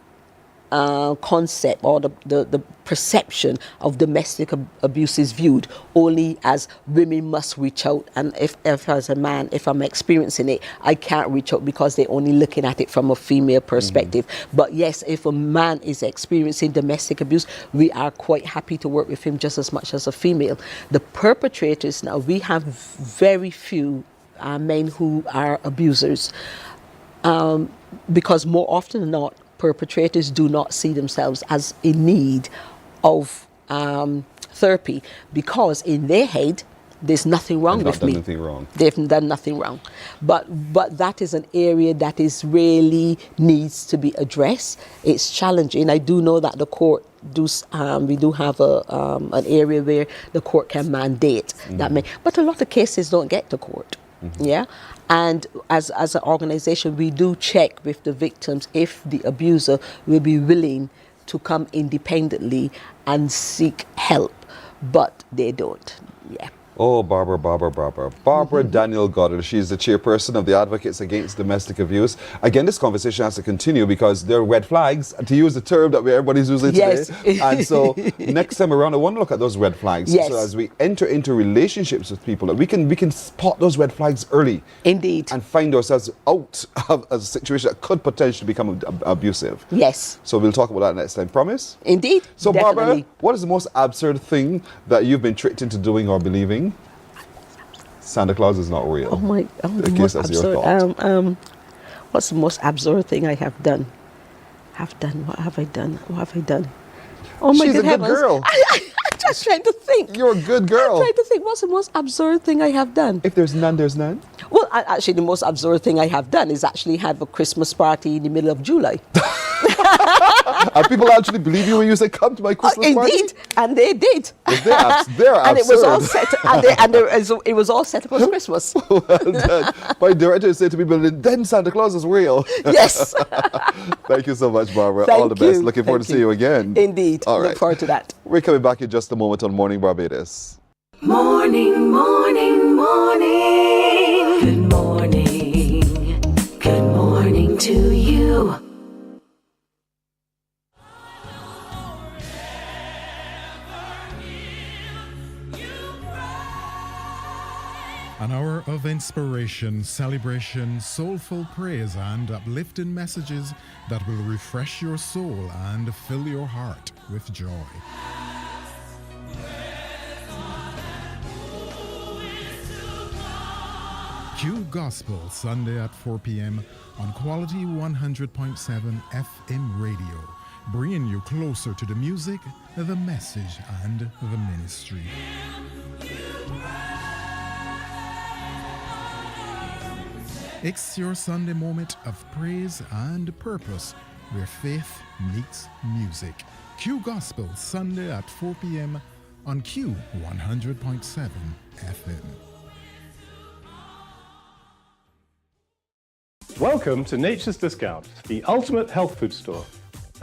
concept or the perception of domestic abuse is viewed, only as women must reach out, and if as a man, if I'm experiencing it, I can't reach out because they're only looking at it from a female perspective. But yes, if a man is experiencing domestic abuse, we are quite happy to work with him just as much as a female. The perpetrators now, we have very few men who are abusers, because more often than not, perpetrators do not see themselves as in need of therapy, because in their head, there's nothing wrong with me. Nothing wrong. They've done nothing wrong. But that is an area that is really needs to be addressed. It's challenging. I do know that the court we do have an area where the court can mandate that, but a lot of cases don't get to court. Yeah, and as an organization, we do check with the victims if the abuser will be willing to come independently and seek help, but they don't. Yeah. Oh, Barbara Daniel Goddard. She's the chairperson of the Advocates Against Domestic Abuse. Again, this conversation has to continue because there are red flags, to use the term that everybody's using Yes. today. And so next time around, I want to look at those red flags. Yes. So as we enter into relationships with people, that we can spot those red flags early. Indeed. And find ourselves out of a situation that could potentially become abusive. Yes. So we'll talk about that next time. Promise? Indeed. So definitely. Barbara, what is the most absurd thing that you've been tricked into doing or believing? Santa Claus is not real. Oh my! In case that's your thought. What's the most absurd thing I have done? What have I done? Oh my She's a good good heavens! girl. I'm just trying to think. You're a good girl. I'm trying to think. What's the most absurd thing I have done? If there's none, there's none. Well, actually, the most absurd thing I have done is actually have a Christmas party in the middle of July. And people actually believe you when you say, come to my Christmas party? Indeed, and they did. They're And it was all absurd. set. It was all set up as Christmas. Well done. My director said to people, then Santa Claus is real. Yes. Thank you so much, Barbara. Thank All the best. you. Looking forward to Thank see you again. Indeed. All right. Look forward to that. We're coming back in just a moment on Morning Barbados. Morning, morning, morning. Good morning. Good morning to you. An hour of inspiration, celebration, soulful praise, and uplifting messages that will refresh your soul and fill your heart with joy. Q Gospel, Sunday at 4 p.m. on Quality 100.7 FM radio, bringing you closer to the music, the message, and the ministry. It's your Sunday moment of praise and purpose where faith meets music. Q Gospel, Sunday at 4 p.m. on Q 100.7 FM. Welcome to Nature's Discount, the ultimate health food store.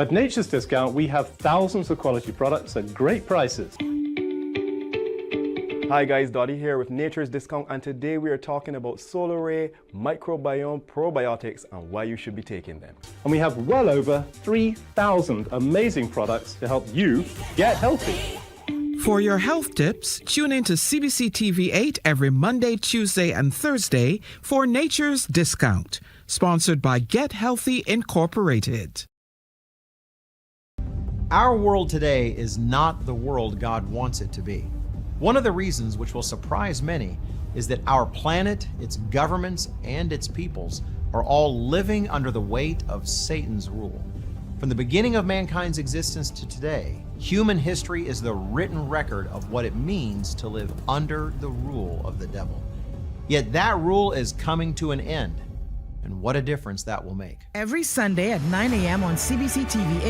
At Nature's Discount, we have thousands of quality products at great prices. Hi guys, Dottie here with Nature's Discount, and today we are talking about solar ray, microbiome, probiotics, and why you should be taking them. And we have well over 3,000 amazing products to help you get healthy. For your health tips, tune in to CBC TV 8 every Monday, Tuesday, and Thursday for Nature's Discount, sponsored by Get Healthy Incorporated. Our world today is not the world God wants it to be. One of the reasons, which will surprise many, is that our planet, its governments, and its peoples are all living under the weight of Satan's rule. From the beginning of mankind's existence to today, human history is the written record of what it means to live under the rule of the devil. Yet that rule is coming to an end, and what a difference that will make. Every Sunday at 9 a.m. on CBC TV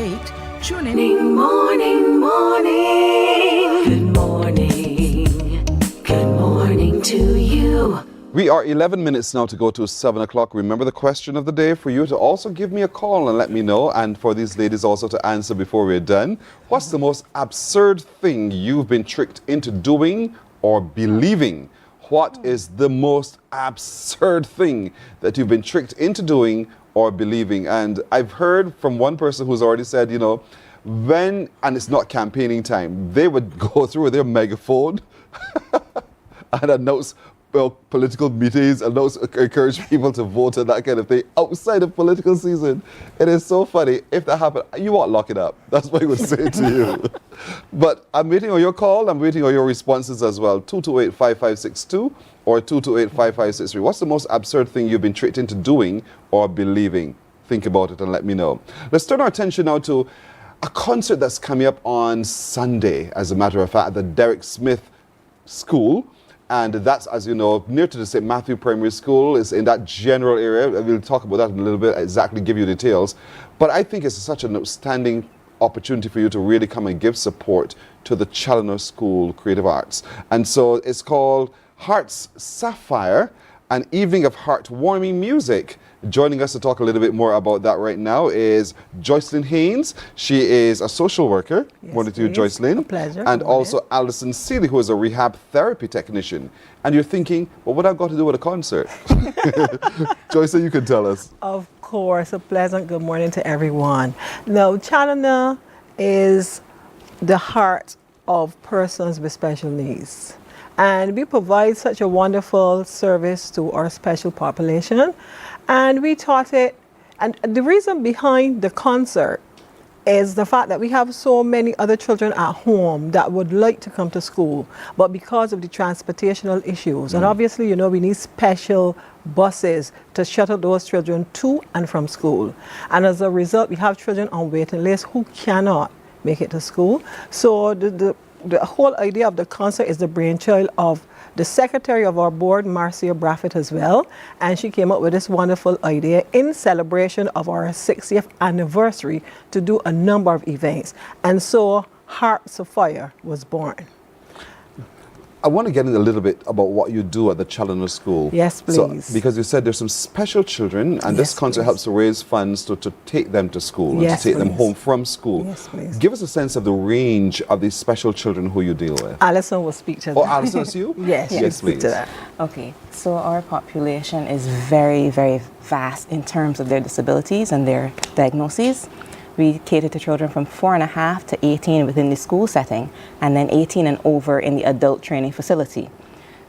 8, tune in. Morning, morning. Good morning. Good morning to you. We are 11 minutes now to go to 7 o'clock. Remember the question of the day for you to also give me a call and let me know, and for these ladies also to answer before we're done. What's the most absurd thing you've been tricked into doing or believing? What is the most absurd thing that you've been tricked into doing or believing? And I've heard from one person who's already said, you know, when, and it's not campaigning time, they would go through with their megaphone and announce political meetings, encourage people to vote and that kind of thing outside of political season. It is so funny. If that happened, you won't lock it up. That's what I would say to you. But I'm waiting on your call. I'm waiting on your responses as well. 228-5562 or 228-5563. What's the most absurd thing you've been tricked into doing or believing? Think about it and let me know. Let's turn our attention now to a concert that's coming up on Sunday, as a matter of fact, at the Derek Smith School. And that's, as you know, near to the St. Matthew Primary School. Is in that general area. We'll talk about that in a little bit, exactly give you details. But I think it's such an outstanding opportunity for you to really come and give support to the Challenor School Creative Arts. And so it's called Hearts Sapphire, an evening of heartwarming music. Joining us to talk a little bit more about that right now is Joycelyn Haynes. She is a social worker. Morning to you, Joycelyn. A pleasure. And also Alison Seeley, who is a rehab therapy technician. And you're thinking, well, what have I got to do with a concert? Joycelyn, you can tell us. Of course, a pleasant good morning to everyone. Now, Challenor is the heart of persons with special needs. And we provide such a wonderful service to our special population. And we taught it, and the reason behind the concert is the fact that we have so many other children at home that would like to come to school, but because of the transportational issues, and obviously, you know, we need special buses to shuttle those children to and from school. And as a result, we have children on waiting lists who cannot make it to school. So the whole idea of the concert is the brainchild of the secretary of our board, Marcia Braffett, as well. And she came up with this wonderful idea in celebration of our 60th anniversary to do a number of events. And so Hearts of Fire was born. I want to get in a little bit about what you do at the Challenor School. Yes, please. So, because you said there's some special children, and this concert helps to raise funds to take them to school and to take them home from school. Yes, please. Give us a sense of the range of these special children who you deal with. Alison will speak to that. Oh, Alison, it's you? Yes, yes, speak please. to that. Okay, so our population is very, very vast in terms of their disabilities and their diagnoses. We cater to children from 4.5 to 18 within the school setting, and then 18 and over in the adult training facility.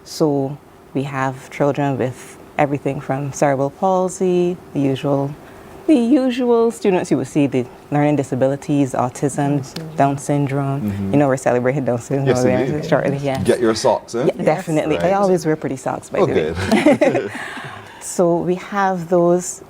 So we have children with everything from cerebral palsy, the usual students you would see, the learning disabilities, autism, Down syndrome. You know, we're celebrating Down syndrome shortly. Yeah. Get your socks, eh? Yeah, definitely. Right. I always wear pretty socks, by the way. So we have those,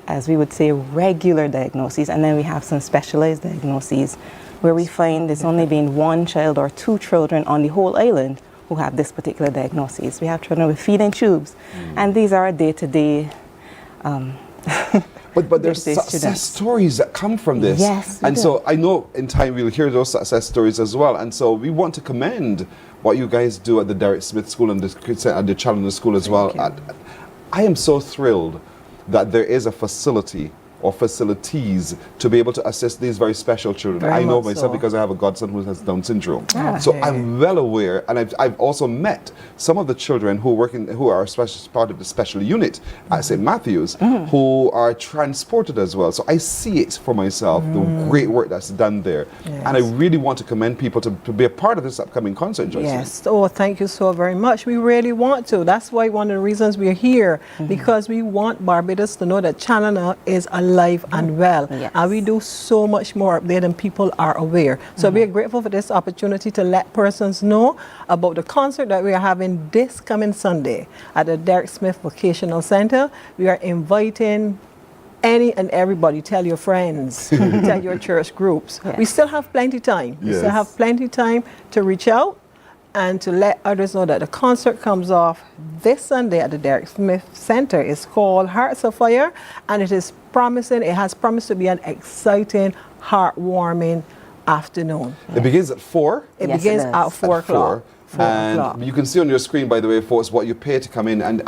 as we would say, regular diagnoses, and then we have some specialized diagnoses where we find there's only been one child or two children on the whole island who have this particular diagnosis. We have children with feeding tubes, and these are day-to-day But there's success stories that come from this. Yes, and so I know in time we'll hear those success stories as well. And so we want to commend what you guys do at the Derek Smith School and the Challenor School as well. I am so thrilled that there is a facility or facilities to be able to assist these very special children. I know myself because I have a godson who has Down syndrome. So I'm well aware, and I've also met some of the children who are part of the special unit at St. Matthew's who are transported as well. So I see it for myself, the great work that's done there. And I really want to commend people to be a part of this upcoming concert, Joycelyn. Yes, oh, thank you so very much. We really want to. That's why one of the reasons we're here, because we want Barbados to know that Challenor is alive and well. And we do so much more up there than people are aware. So we're grateful for this opportunity to let persons know about the concert that we are having this coming Sunday at the Derek Smith Vocational Center. We are inviting any and everybody. Tell your friends, tell your church groups. We still have plenty time. We still have plenty time to reach out and to let others know that the concert comes off this Sunday at the Derek Smith Center. It's called Hearts of Fire, and it has promised to be an exciting, heartwarming afternoon. It begins at 4? It begins at 4 o'clock. And you can see on your screen, by the way, folks, what you pay to come in, and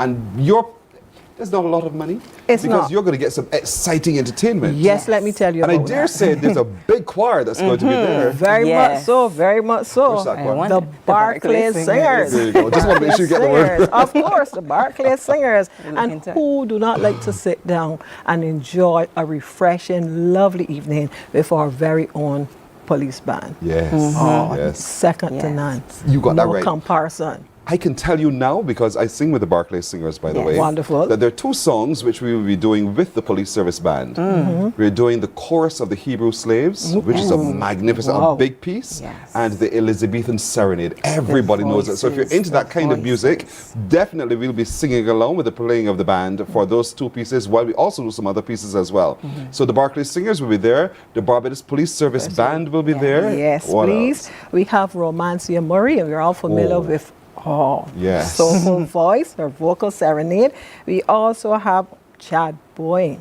there's not a lot of money. Because you're going to get some exciting entertainment. Yes, let me tell you about that. And I dare say there's a big choir that's going to be there. Very much so, very much so. Who's that choir? The Barclays Singers. There you go. Just want to make sure you get the word. Of course, the Barclays Singers. And who do not like to sit down and enjoy a refreshing, lovely evening with our very own police band. Yes. Yes. Second to none. You got that right. No comparison. I can tell you now, because I sing with the Barclays Singers, by the way, that there are 2 songs which we will be doing with the police service band. We're doing the chorus of the Hebrew Slaves, which is a magnificent, a big piece, and the Elizabethan Serenade. Everybody knows it. So if you're into that kind of music, definitely we'll be singing along with the playing of the band for those 2 pieces, while we also do some other pieces as well. So the Barclays Singers will be there. The Barbados Police Service Band will be there. Yes, please. We have Romancia Murray, and we're all familiar with Oh, Yes. soulful voice, her vocal serenade. We also have Chad Boyne.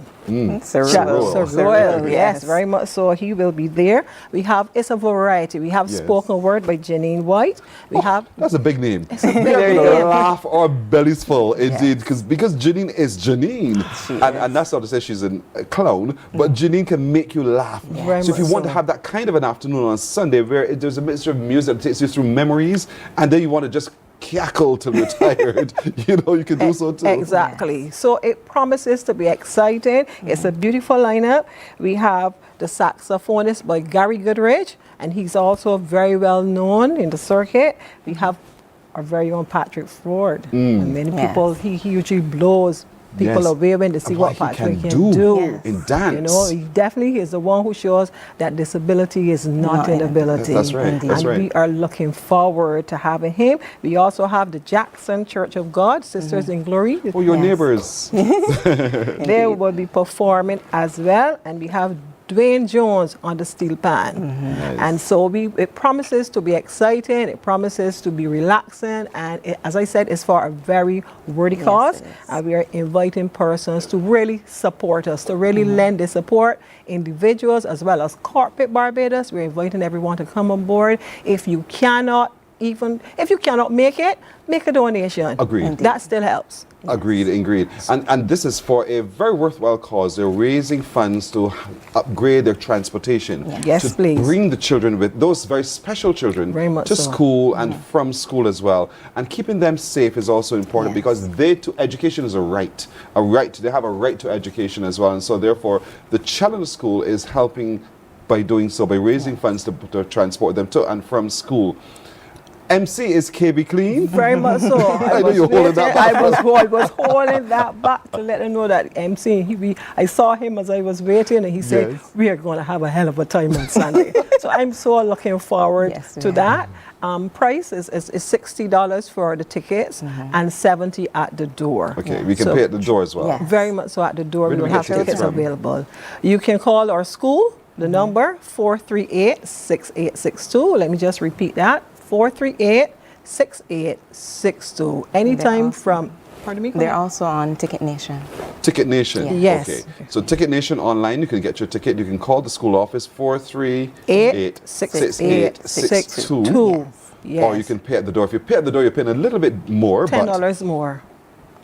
Sir Chad- Royal. Sir Sir Royal, Royal, yes, yes. very much so. He will be there. It's a variety. We have Yes. spoken word by Janine White. We have That's a big name. It's a big We're name. gonna laugh our bellies full, indeed, because Janine is Janine, and that's not to say she's a clown, but Janine can make you laugh. Very So if you much want to so. have that kind of an afternoon on Sunday where there's a mixture of music that takes you through memories, and then you want to just cackle till you're tired, you can do so too. Exactly. So it promises to be exciting. It's a beautiful lineup. We have the saxophonist by Gary Goodrich, and he's also very well known in the circuit. We have our very own Patrick Ford. And many people, he usually blows people Yes. away when they see And what what he Patrick can can do do. in dance. He definitely is the one who shows that disability is not inability. That's right. And That's right. we are looking forward to having him. We also have the Jackson Church of God, Sisters in Glory. Oh, your neighbors. They will be performing as well, and we have Dwayne Jones on the steel pan. And so it promises to be exciting, it promises to be relaxing, and as I said, it's for a very worthy cause. And we are inviting persons to really support us, to really lend their support, individuals as well as corporate Barbados. We're inviting everyone to come on board. If you cannot make it, make a donation. Agreed. That still helps. Agreed. And this is for a very worthwhile cause. They're raising funds to upgrade their transportation. Yes, to please. bring the children, with those very special children, to so. school and from school as well. And keeping them safe is also important because education is a right. They have a right to education as well. And so therefore, the Challenor School is helping by doing so, by raising funds to transport them to and from school. MC, is KB clean? Very much so. I know you're holding that back. I was holding that back to let him know that MC, I saw him as I was waiting, and he said, we are going to have a hell of a time on Sunday. So I'm so looking forward to that. Price is $60 for the tickets and $70 at the door. Okay, we can pay at the door as well. Very much so at the door. Where We do will we have get tickets tickets from? available. You can call our school, the number 438-6862. Let me just repeat that. 438-6862. Anytime from, pardon me? They're also on Ticket Nation. Ticket Nation? Yes. Okay. So Ticket Nation online, you can get your ticket. You can call the school office 438-6862. Yes. Or you can pay at the door. If you pay at the door, you're paying a little bit more. $10 more.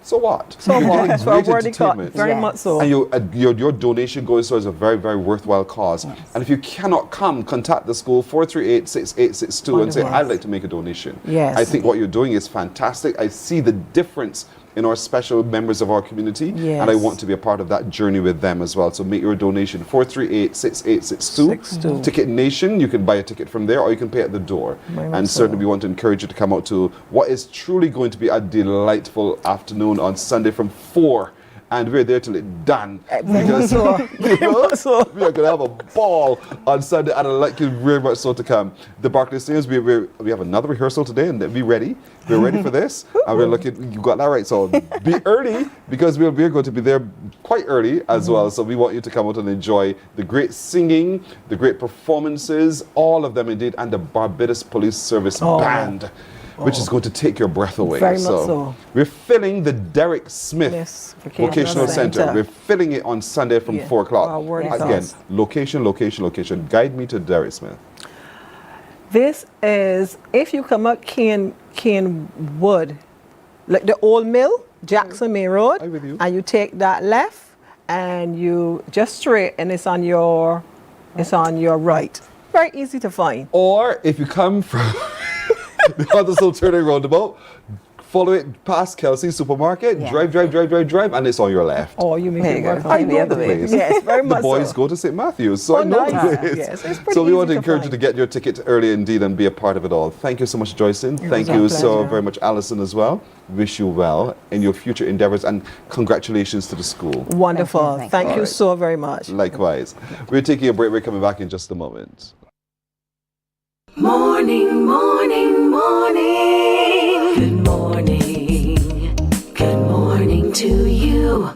So what? So You're what? getting It's for a great worthy cause. entertainment. Very much so. And your donation goes towards a very, very worthwhile cause. And if you cannot come, contact the school 438-6862 and say, I'd like to make a donation. Yes. I think what you're doing is fantastic. I see the difference in our special members of our community, and I want to be a part of that journey with them as well. So make your donation 438-6862. Ticket Nation, you can buy a ticket from there, or you can pay at the door. And certainly we want to encourage you to come out to what is truly going to be a delightful afternoon on Sunday from 4. And we're there till it's done. Because we are going to have a ball on Sunday, and I'd like you very much so to come. The Barclays Singers, we have another rehearsal today, and be ready. We're ready for this. And we're looking, you got that right. So be early, because we're going to be there quite early as well. So we want you to come out and enjoy the great singing, the great performances, all of them indeed, and the Barbados Police Service Band, which is going to take your breath away. Very much so. We're filling the Derek Smith Vocational Center. We're filling it on Sunday from 4 o'clock. Again, location. Guide me to Derek Smith. This is, if you come up Cane Wood, like the old mill, Jackson May Road, and you take that left, and you just straight, and it's on your right. Very easy to find. Or if you come from the other still turning roundabout, follow it past Kelsey Supermarket, drive, and it's on your left. Oh, you make it work. I know the place. Yes, very much The boys so. go to St. Matthew's, so I know the place. Yes, it's pretty So we want to easy encourage you find. to get your ticket early indeed and be a part of it all. Thank you so much, Joycelyn. Thank was you a so pleasure. very much, Alison, as well. Wish you well in your future endeavors, and congratulations to the school. Wonderful. Thank you All right. so very much. Likewise. We're taking a break. We're coming back in just a moment. Morning, morning, morning. Good morning. Good morning to you.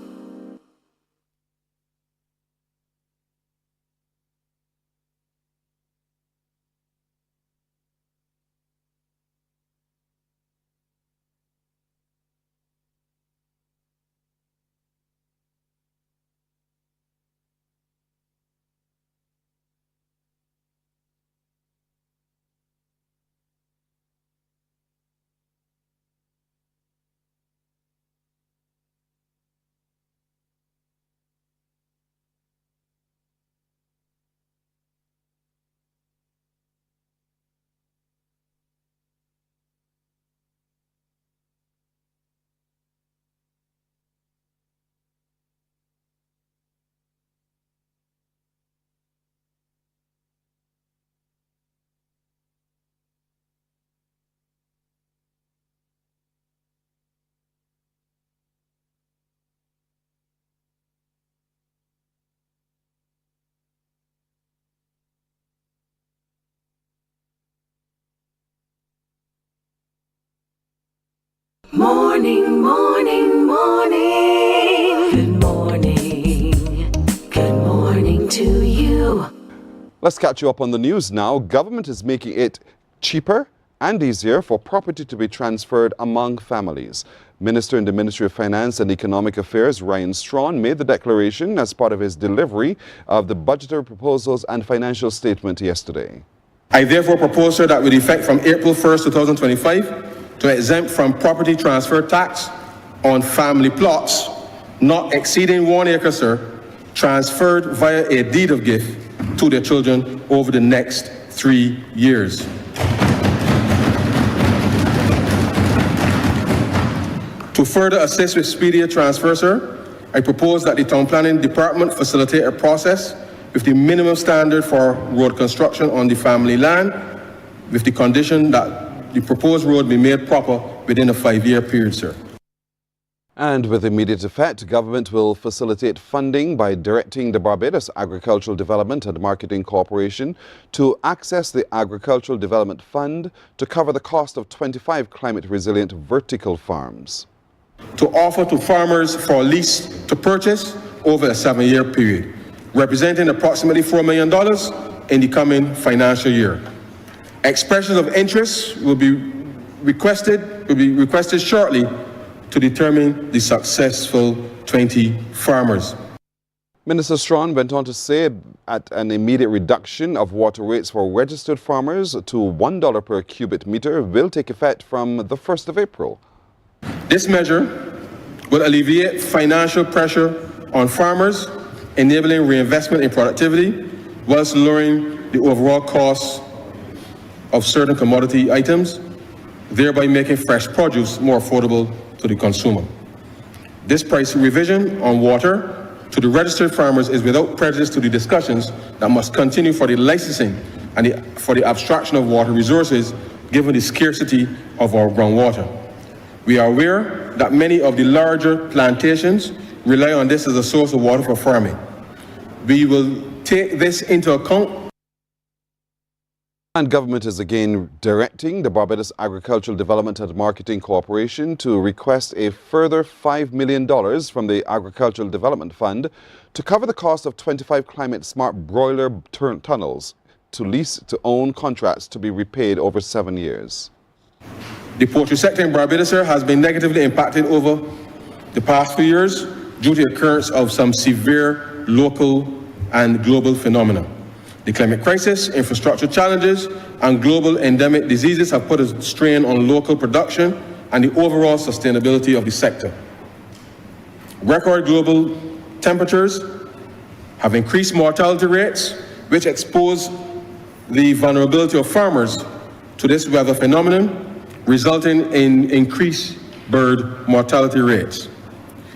Morning, morning, morning. Good morning. Good morning to you. Let's catch you up on the news now. Government is making it cheaper and easier for property to be transferred among families. Minister in the Ministry of Finance and Economic Affairs, Ryan Strawn, made the declaration as part of his delivery of the budgetary proposals and financial statement yesterday. I therefore propose, sir, that with effect from April 1st, 2025, to exempt from property transfer tax on family plots not exceeding 1 acre, sir, transferred via a deed of gift to their children over the next 3 years. To further assist with speedier transfer, sir, I propose that the Town Planning Department facilitate a process with the minimum standard for road construction on the family land, with the condition that the proposed road be made proper within a 5-year period, sir. And with immediate effect, government will facilitate funding by directing the Barbados Agricultural Development and Marketing Corporation to access the Agricultural Development Fund to cover the cost of 25 climate-resilient vertical farms. To offer to farmers for lease to purchase over a 7-year period, representing approximately $4 million in the coming financial year. Expressions of interest will be requested shortly to determine the successful 20 farmers. Minister Strawn went on to say at an immediate reduction of water rates for registered farmers to $1 per cubic meter will take effect from the 1st of April. This measure will alleviate financial pressure on farmers, enabling reinvestment in productivity, whilst lowering the overall cost of certain commodity items, thereby making fresh produce more affordable to the consumer. This price revision on water to the registered farmers is without prejudice to the discussions that must continue for the licensing and for the abstraction of water resources, given the scarcity of our groundwater. We are aware that many of the larger plantations rely on this as a source of water for farming. We will take this into account. And government is again directing the Barbados Agricultural Development and Marketing Corporation to request a further $5 million from the Agricultural Development Fund to cover the cost of 25 climate-smart broiler tunnels to lease-to-own contracts to be repaid over 7 years. The poultry sector in Barbados, sir, has been negatively impacted over the past few years due to the occurrence of some severe local and global phenomena. The climate crisis, infrastructure challenges, and global endemic diseases have put a strain on local production and the overall sustainability of the sector. Record global temperatures have increased mortality rates, which expose the vulnerability of farmers to this weather phenomenon, resulting in increased bird mortality rates.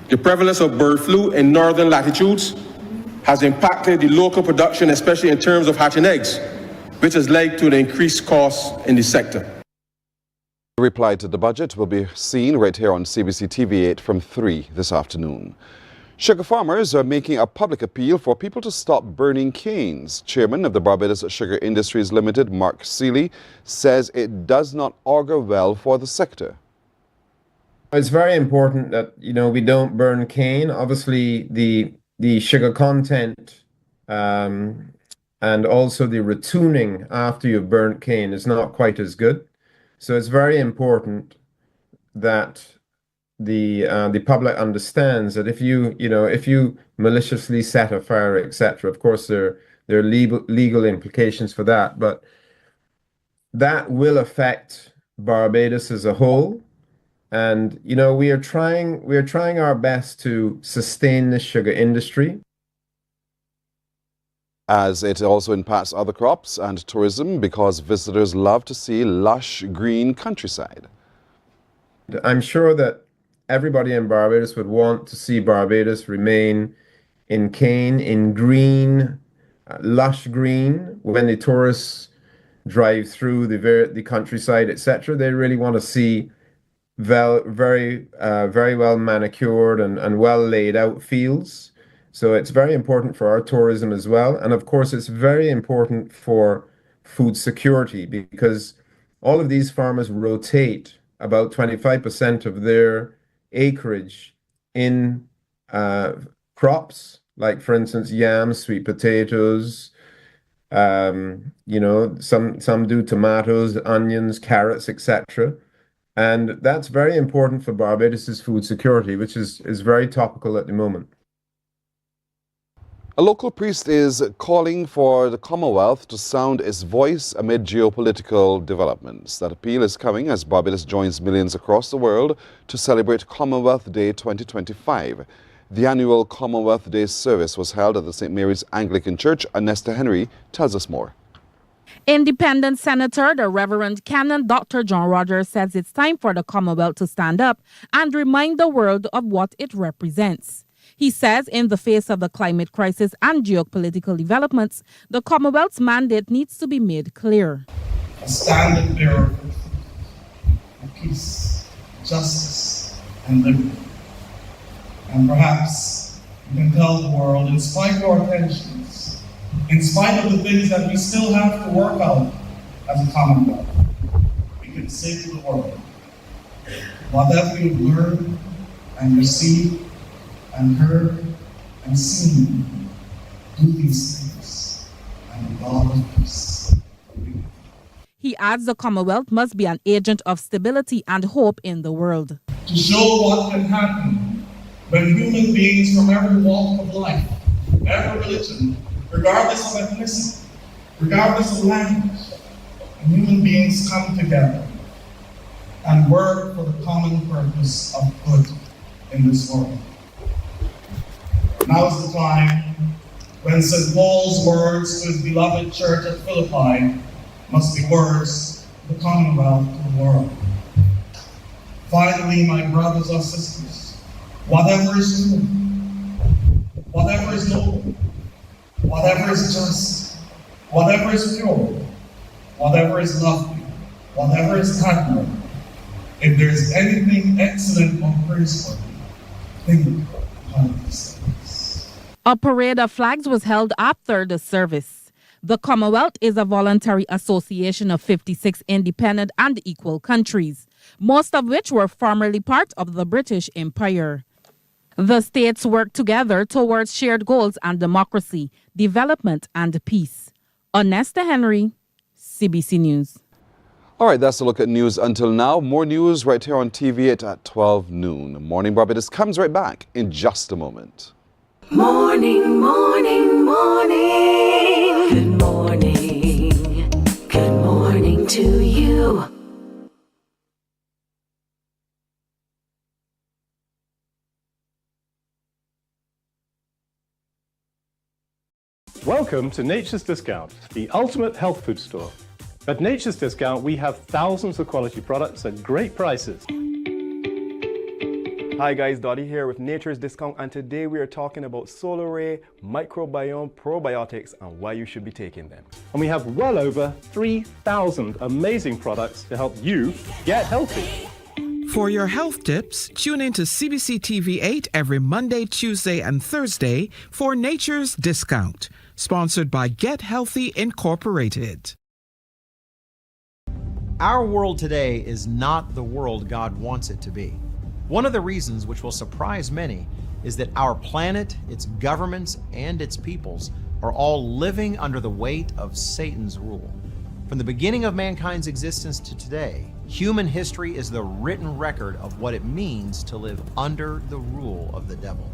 The prevalence of bird flu in northern latitudes has impacted the local production, especially in terms of hatching eggs, which has led to an increased cost in the sector. The reply to the budget will be seen right here on CBC TV8 from 3 this afternoon. Sugar farmers are making a public appeal for people to stop burning canes. Chairman of the Barbados Sugar Industries Limited, Mark Seeley, says it does not augur well for the sector. It's very important that, we don't burn cane. Obviously, the sugar content and also the retuning after you've burnt cane is not quite as good. So it's very important that the public understands that if you maliciously set a fire, etc., of course there are legal implications for that, but that will affect Barbados as a whole. And we are trying our best to sustain the sugar industry, as it also impacts other crops and tourism because visitors love to see lush green countryside. I'm sure that everybody in Barbados would want to see Barbados remain in cane, in green, lush green. When the tourists drive through the countryside, etc., they really want to see very well manicured and well laid out fields. So it's very important for our tourism as well. And of course, it's very important for food security because all of these farmers rotate about 25% of their acreage in crops, like for instance, yams, sweet potatoes, you know, some do tomatoes, onions, carrots, etc. And that's very important for Barbados's food security, which is very topical at the moment. A local priest is calling for the Commonwealth to sound its voice amid geopolitical developments. That appeal is coming as Barbados joins millions across the world to celebrate Commonwealth Day 2025. The annual Commonwealth Day service was held at the St. Mary's Anglican Church. Anesta Henry tells us more. Independent Senator, the Reverend Canon Dr. John Rogers, says it's time for the Commonwealth to stand up and remind the world of what it represents. He says in the face of the climate crisis and geopolitical developments, the Commonwealth's mandate needs to be made clear. A standard bearer of peace, justice, and liberty. And perhaps we can tell the world, in spite of our tensions, in spite of the things that we still have to work out as a Commonwealth, we can say to the world, whatever you've learned and received and heard and seen, do these things, and the God of peace will be with you. He adds the Commonwealth must be an agent of stability and hope in the world. To show what can happen when human beings from every walk of life, every religion, regardless of ethnicity, regardless of language, and human beings come together and work for the common purpose of good in this world. Now is the time when St. Paul's words to his beloved church at Philippi must be words to the Commonwealth, to the world. Finally, my brothers and sisters, whatever is true, whatever is noble, whatever is just, whatever is pure, whatever is lovely, whatever is admirable, if there is anything excellent or praiseworthy, think upon these things. A parade of flags was held after the service. The Commonwealth is a voluntary association of 56 independent and equal countries, most of which were formerly part of the British Empire. The states work together towards shared goals and democracy, development, and peace. Anesta Henry, CBC News. All right, that's a look at news until now. More news right here on TV at 12 noon. Morning Barbados comes right back in just a moment. Morning, morning, morning. Good morning. Good morning to you. Welcome to Nature's Discount, the ultimate health food store. At Nature's Discount, we have thousands of quality products at great prices. Hi guys, Dottie here with Nature's Discount, and today we are talking about Challenor microbiome probiotics and why you should be taking them. And we have well over 3,000 amazing products to help you get healthy. For your health tips, tune in to CBC TV 8 every Monday, Tuesday, and Thursday for Nature's Discount, sponsored by Get Healthy Incorporated. Our world today is not the world God wants it to be. One of the reasons, which will surprise many, is that our planet, its governments, and its peoples are all living under the weight of Satan's rule. From the beginning of mankind's existence to today, human history is the written record of what it means to live under the rule of the devil.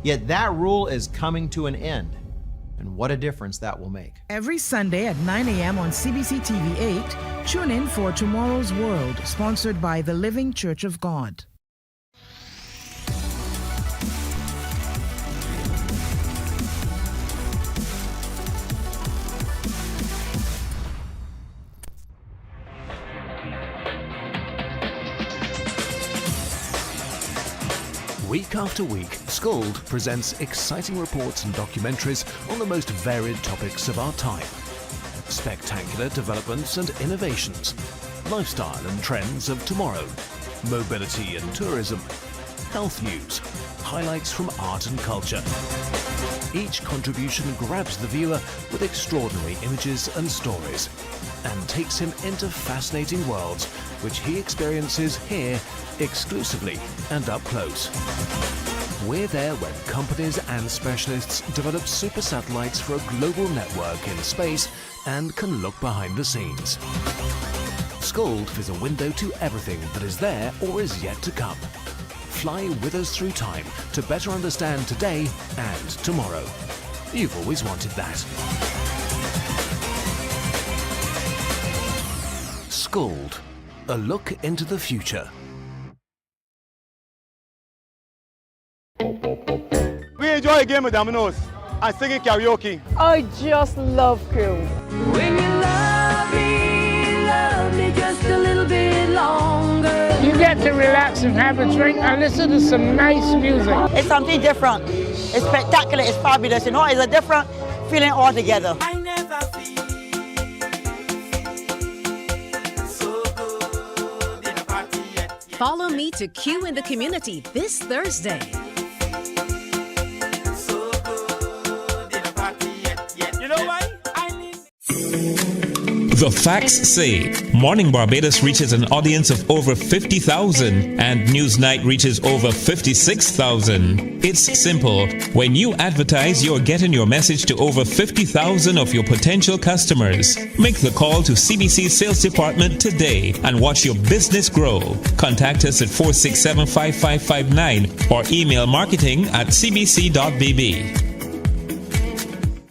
Yet that rule is coming to an end, and what a difference that will make. Every Sunday at 9 a.m. on CBC TV 8, tune in for Tomorrow's World, sponsored by the Living Church of God. Week after week, Scold presents exciting reports and documentaries on the most varied topics of our time. Spectacular developments and innovations, lifestyle and trends of tomorrow, mobility and tourism, health news, highlights from art and culture. Each contribution grabs the viewer with extraordinary images and stories and takes him into fascinating worlds which he experiences here exclusively and up close. We're there when companies and specialists develop super satellites for a global network in space and can look behind the scenes. Scold is a window to everything that is there or is yet to come. Fly with us through time to better understand today and tomorrow. You've always wanted that. Scold, a look into the future. We enjoy a game with dominoes and singing karaoke. I just love crew. When you love me just a little bit longer. You get to relax and have a drink and listen to some nice music. It's something different. It's spectacular. It's fabulous. You know, it's a different feeling altogether. I never feel so good in a party yet. Follow me to Q in the Community this Thursday. You know why? The facts say Morning Barbados reaches an audience of over 50,000 and Newsnight reaches over 56,000. It's simple. When you advertise, you're getting your message to over 50,000 of your potential customers. Make the call to CBC Sales Department today and watch your business grow. Contact us at 467-5559 or email marketing@cbc.bb.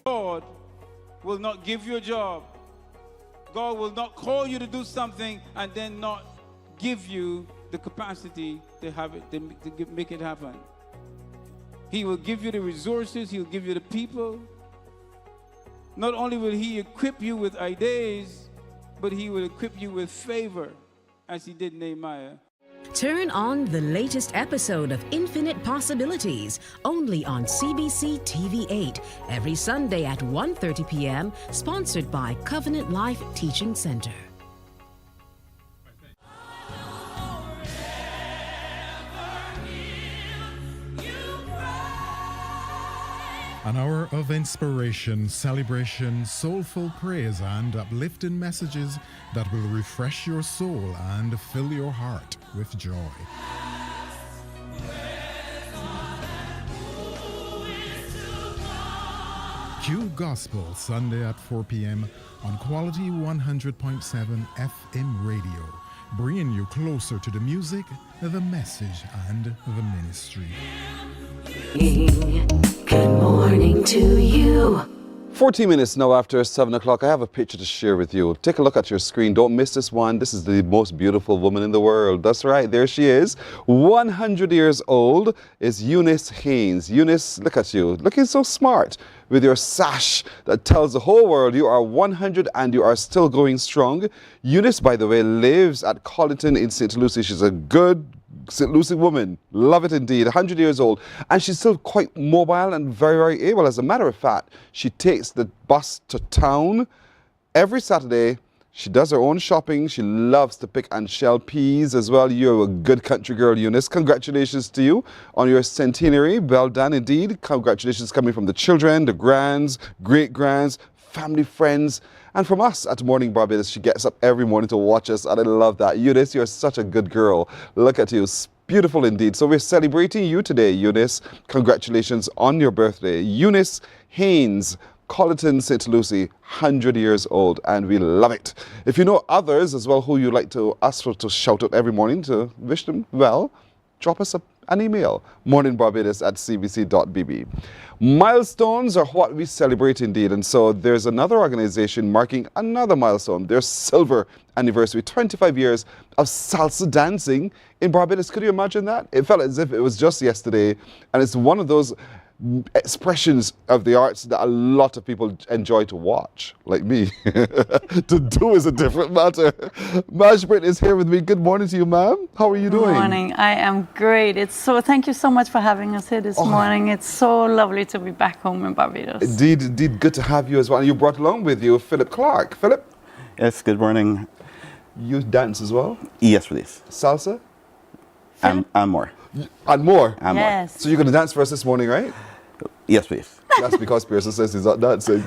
God will not give you a job. God will not call you to do something and then not give you the capacity to have it, to make it happen. He will give you the resources. He'll give you the people. Not only will he equip you with ideas, but he will equip you with favor, as he did Nehemiah. Turn on the latest episode of Infinite Possibilities, only on CBC TV8, every Sunday at 1:30 p.m., sponsored by Covenant Life Teaching Center. An hour of inspiration, celebration, soulful praise, and uplifting messages that will refresh your soul and fill your heart with joy. Q Gospel, Sunday at 4 p.m. on Quality 100.7 FM radio, bringing you closer to the music, the message, and the ministry. Good morning to you. 14 minutes now after 7 o'clock. I have a picture to share with you. Take a look at your screen. Don't miss this one. This is the most beautiful woman in the world. That's right. There she is. 100 years old is Eunice Haynes. Eunice, look at you. Looking so smart with your sash that tells the whole world you are 100 and you are still going strong. Eunice, by the way, lives at Colleton in St. Lucie. She's a good St. Lucie woman. Love it indeed. 100 years old. And she's still quite mobile and very, very able. As a matter of fact, she takes the bus to town every Saturday. She does her own shopping. She loves to pick and shell peas as well. You're a good country girl, Eunice. Congratulations to you on your centenary. Well done indeed. Congratulations coming from the children, the grands, great-grands, family, friends. And from us at Morning Barbados, she gets up every morning to watch us, and I love that. Eunice, you're such a good girl. Look at you. Beautiful indeed. So we're celebrating you today, Eunice. Congratulations on your birthday. Eunice Haynes, Colleton, St. Lucie, 100 years old, and we love it. If you know others as well who you'd like to ask for to shout out every morning to wish them well, drop us an email, morninbarbados@cbc.bb. Milestones are what we celebrate indeed, and so there's another organization marking another milestone, their silver anniversary, 25 years of salsa dancing in Barbados. Could you imagine that? It felt as if it was just yesterday, and it's one of those expressions of the arts that a lot of people enjoy to watch, like me. To do is a different matter. Maj Britt is here with me. Good morning to you, ma'am. How are you doing? Good morning. I am great. Thank you so much for having us here this morning. It's so lovely to be back home in Barbados. Indeed, good to have you as well. And you brought along with you Philip Clark. Philip? Yes, good morning. You dance as well? Yes, please. Salsa? And more. And more? And yes. More. So you're going to dance for us this morning, right? Yes, please. That's because Pearson says he's not dancing.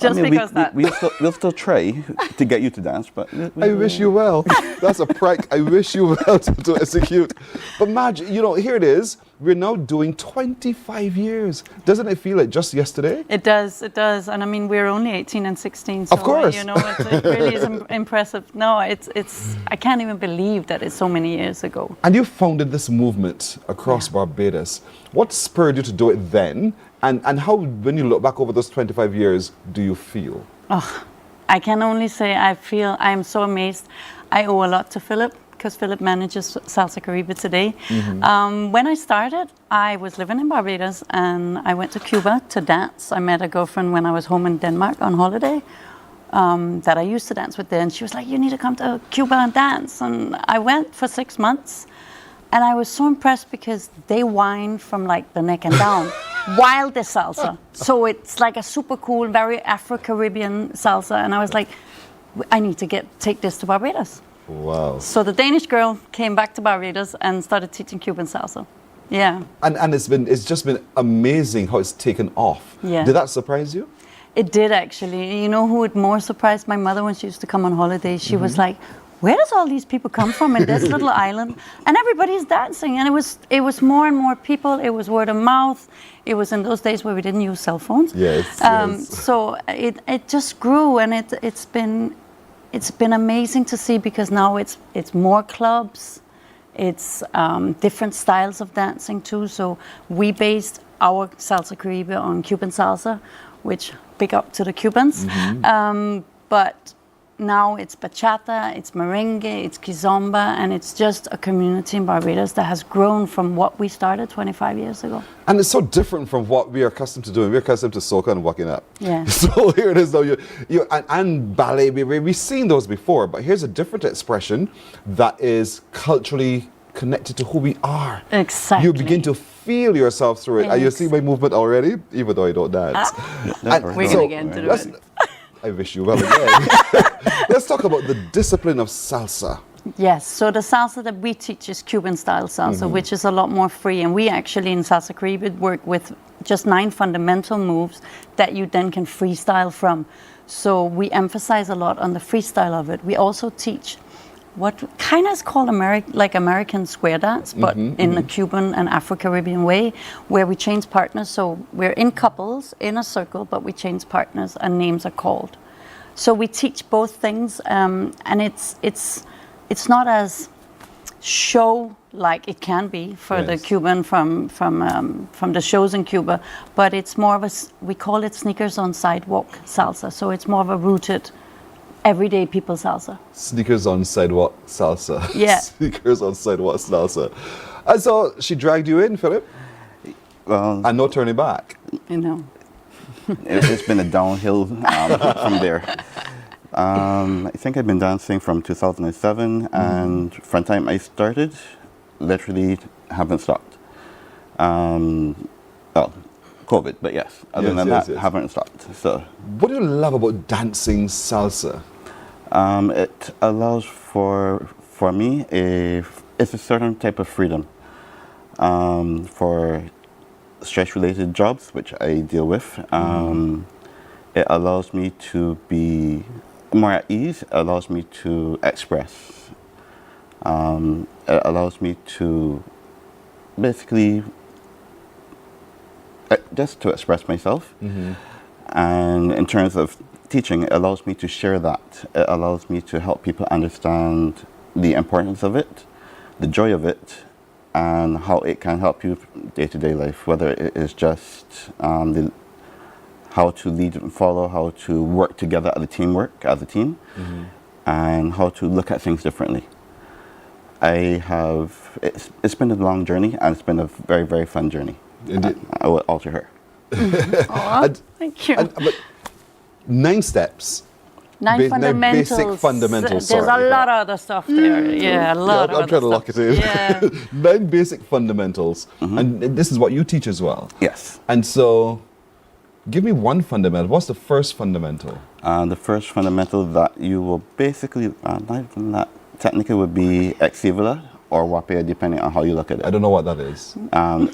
Just because that. We'll still try to get you to dance, but... I wish you well. That's a prank. I wish you well to execute. But Madge, you know, here it is. We're now doing 25 years. Doesn't it feel like just yesterday? It does. And I mean, we're only 18 and 16. So, of course. You know, it really is impressive. No, it's. I can't even believe that it's so many years ago. And you founded this movement across Barbados. What spurred you to do it then? And how, when you look back over those 25 years, do you feel? Oh, I can only say I am so amazed. I owe a lot to Philip, because Philip manages Salsa Caribe today. When I started, I was living in Barbados and I went to Cuba to dance. I met a girlfriend when I was home in Denmark on holiday that I used to dance with there. And she was like, you need to come to Cuba and dance. And I went for 6 months. And I was so impressed because they whine from like the neck and down while the salsa. So it's like a super cool, very Afro-Caribbean salsa. And I was like, I need to take this to Barbados. Wow. So the Danish girl came back to Barbados and started teaching Cuban salsa. Yeah. And it's just been amazing how it's taken off. Yeah. Did that surprise you? It did, actually. You know who it more surprised? My mother, when she used to come on holiday. She was like, where does all these people come from in this little island? And everybody's dancing. And it was more and more people. It was word of mouth. It was in those days where we didn't use cell phones. Yes. So it just grew, and it's been amazing to see, because now it's more clubs. It's different styles of dancing too. So we based our Salsa Caribe on Cuban salsa, which big up to the Cubans. But now it's bachata, it's merengue, it's kizomba, and it's just a community in Barbados that has grown from what we started 25 years ago. And it's so different from what we are accustomed to doing. We're accustomed to soca and walking up. Yeah. So here it is, though. And ballet, we've seen those before, but here's a different expression that is culturally connected to who we are. Exactly. You begin to feel yourself through it. And you see my movement already, even though I don't dance. We're going to get into it. I wish you well again. Let's talk about the discipline of salsa. Yes, so the salsa that we teach is Cuban style salsa, which is a lot more free. And we actually in Salsa Caribe work with just 9 fundamental moves that you then can freestyle from. So we emphasize a lot on the freestyle of it. We also teach what kind of is called American square dance, but in a Cuban and Afro-Caribbean way, where we change partners. So we're in couples, in a circle, but we change partners and names are called. So we teach both things, and it's not as show like it can be for the Cuban from the shows in Cuba, but it's more of we call it sneakers on sidewalk salsa. So it's more of a rooted, everyday people salsa. Sneakers on sidewalk salsa. Yeah. Sneakers on sidewalk salsa. And so she dragged you in, Philip? Well, and no turning back. You know. It's been a downhill from there. I think I've been dancing from 2007, and from the time I started, literally haven't stopped. Well, COVID, but yes, other than that, haven't stopped. So, what do you love about dancing salsa? It allows for me it's a certain type of freedom. For stress-related jobs, which I deal with, it allows me to be more at ease. It allows me to express. It allows me to basically just to express myself. And in terms of teaching, it allows me to share that. It allows me to help people understand the importance of it, the joy of it, and how it can help you day-to-day life, whether it is just how to lead and follow, how to work together as a team, and how to look at things differently. It's been a long journey, and it's been a very, very fun journey. I will alter her. Thank you. But 9 steps. 9 fundamentals. Basic fundamentals. There's a lot of other stuff there. Yeah, a lot of I'm other trying to lock it in. Yeah. 9 basic fundamentals. And this is what you teach as well. Yes. And so, give me one fundamental. What's the first fundamental? The first fundamental that you will basically, not even that, technically would be ex-Evola, or wapea, depending on how you look at it. I don't know what that is.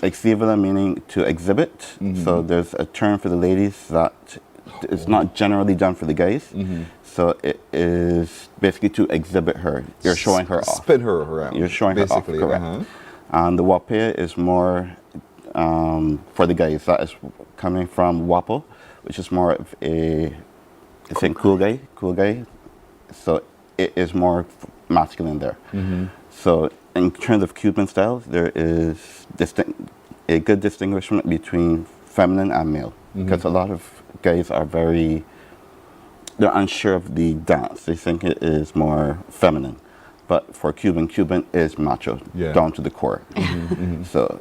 Exhibit meaning to exhibit. So there's a term for the ladies that is not generally done for the guys. So it is basically to exhibit her. You're showing her off. Spin her around. You're showing her off, correct. And the wapea is more for the guys. That is coming from wapo, which is more of a, I think, cool guy. So it is more masculine there. So in terms of Cuban styles, there is a good distinguishment between feminine and male. Because a lot of guys are they're unsure of the dance. They think it is more feminine. But for Cuban is macho, down to the core. So,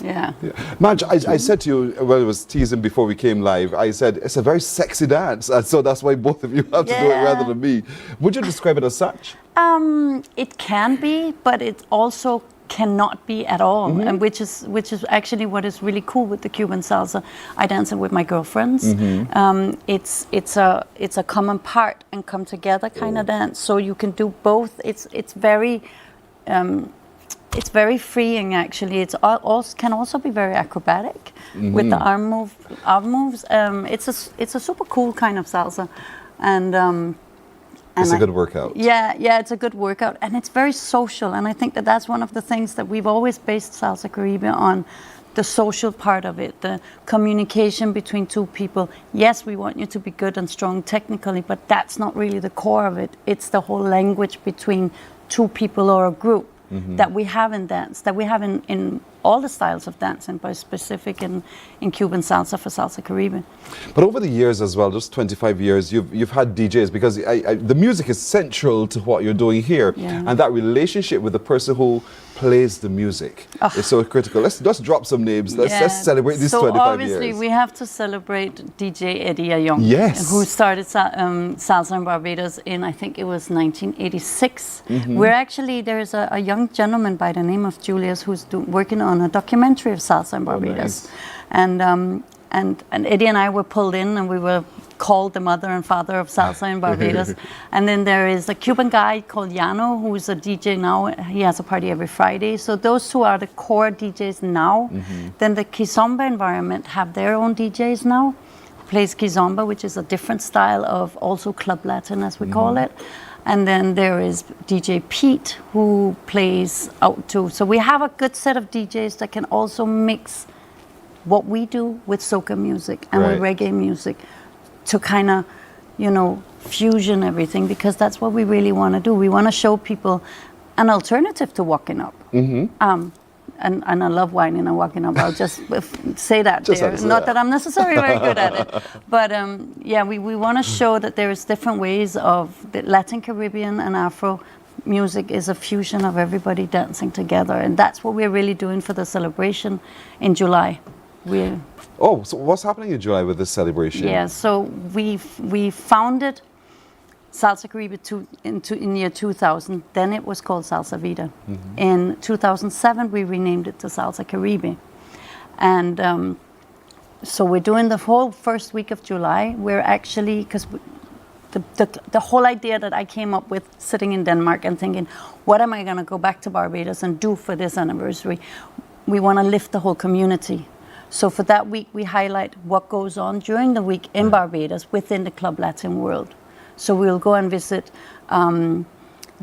yeah. Madge, I said to you, well, it was teasing before we came live, I said, it's a very sexy dance. And so that's why both of you have to do it rather than me. Would you describe it as such? It can be, but it also cannot be at all, and which is actually what is really cool with the Cuban salsa. I dance it with my girlfriends. It's a common part and come together kind of dance, so you can do both. It's very freeing actually. It can also be very acrobatic with the arm moves. It's a super cool kind of salsa, and it's a good workout. Yeah, it's a good workout, and it's very social. And I think that's one of the things that we've always based Salsa Caribe on, the social part of it, the communication between two people. Yes, we want you to be good and strong technically, but that's not really the core of it. It's the whole language between two people or a group that we have in dance, that we have in all the styles of dance, and by specific in Cuban salsa for Salsa Caribe. But over the years as well, just 25 years, you've had DJs, because the music is central to what you're doing here, and that relationship with the person who plays the music is so critical. Let's just drop some names. Let's celebrate these 25 years. So obviously we have to celebrate DJ Eddie Ayong, who started Salsa in Barbados in, I think it was 1986. We're actually, there's a young gentleman by the name of Julius who's working on a documentary of Salsa in Barbados. And Eddie and I were pulled in, and we were called the mother and father of salsa in Barbados. And then there is a Cuban guy called Llano, who's a DJ now. He has a party every Friday. So those two are the core DJs now. Then the Kizomba environment have their own DJs now. Plays Kizomba, which is a different style of also Club Latin, as we call it. And then there is DJ Pete, who plays out too. So we have a good set of DJs that can also mix what we do with soca music and with reggae music to kind of, fusion everything, because that's what we really want to do. We want to show people an alternative to walking up. And I love whining and walking up. I'll just say that there. Not that I'm necessarily very good at it. But we want to show that there is different ways of the Latin, Caribbean and Afro music is a fusion of everybody dancing together. And that's what we're really doing for the celebration in July. So what's happening in July with this celebration? Yeah, so we founded Salsa Caribe in year 2000. Then it was called Salsa Vida. In 2007, we renamed it to Salsa Caribe. And so we're doing the whole first week of July. We're actually, because the whole idea that I came up with sitting in Denmark and thinking, what am I going to go back to Barbados and do for this anniversary? We want to lift the whole community. So for that week, we highlight what goes on during the week in Barbados within the Club Latin world. So we'll go and visit the